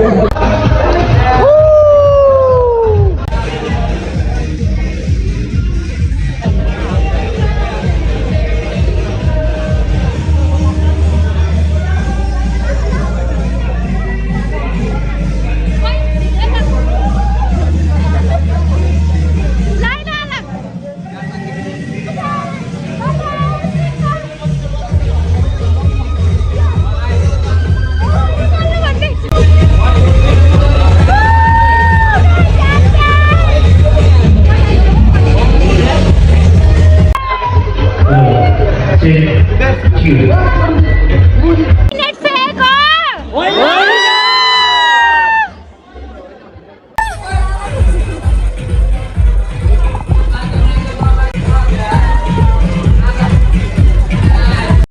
Speaker 13: you.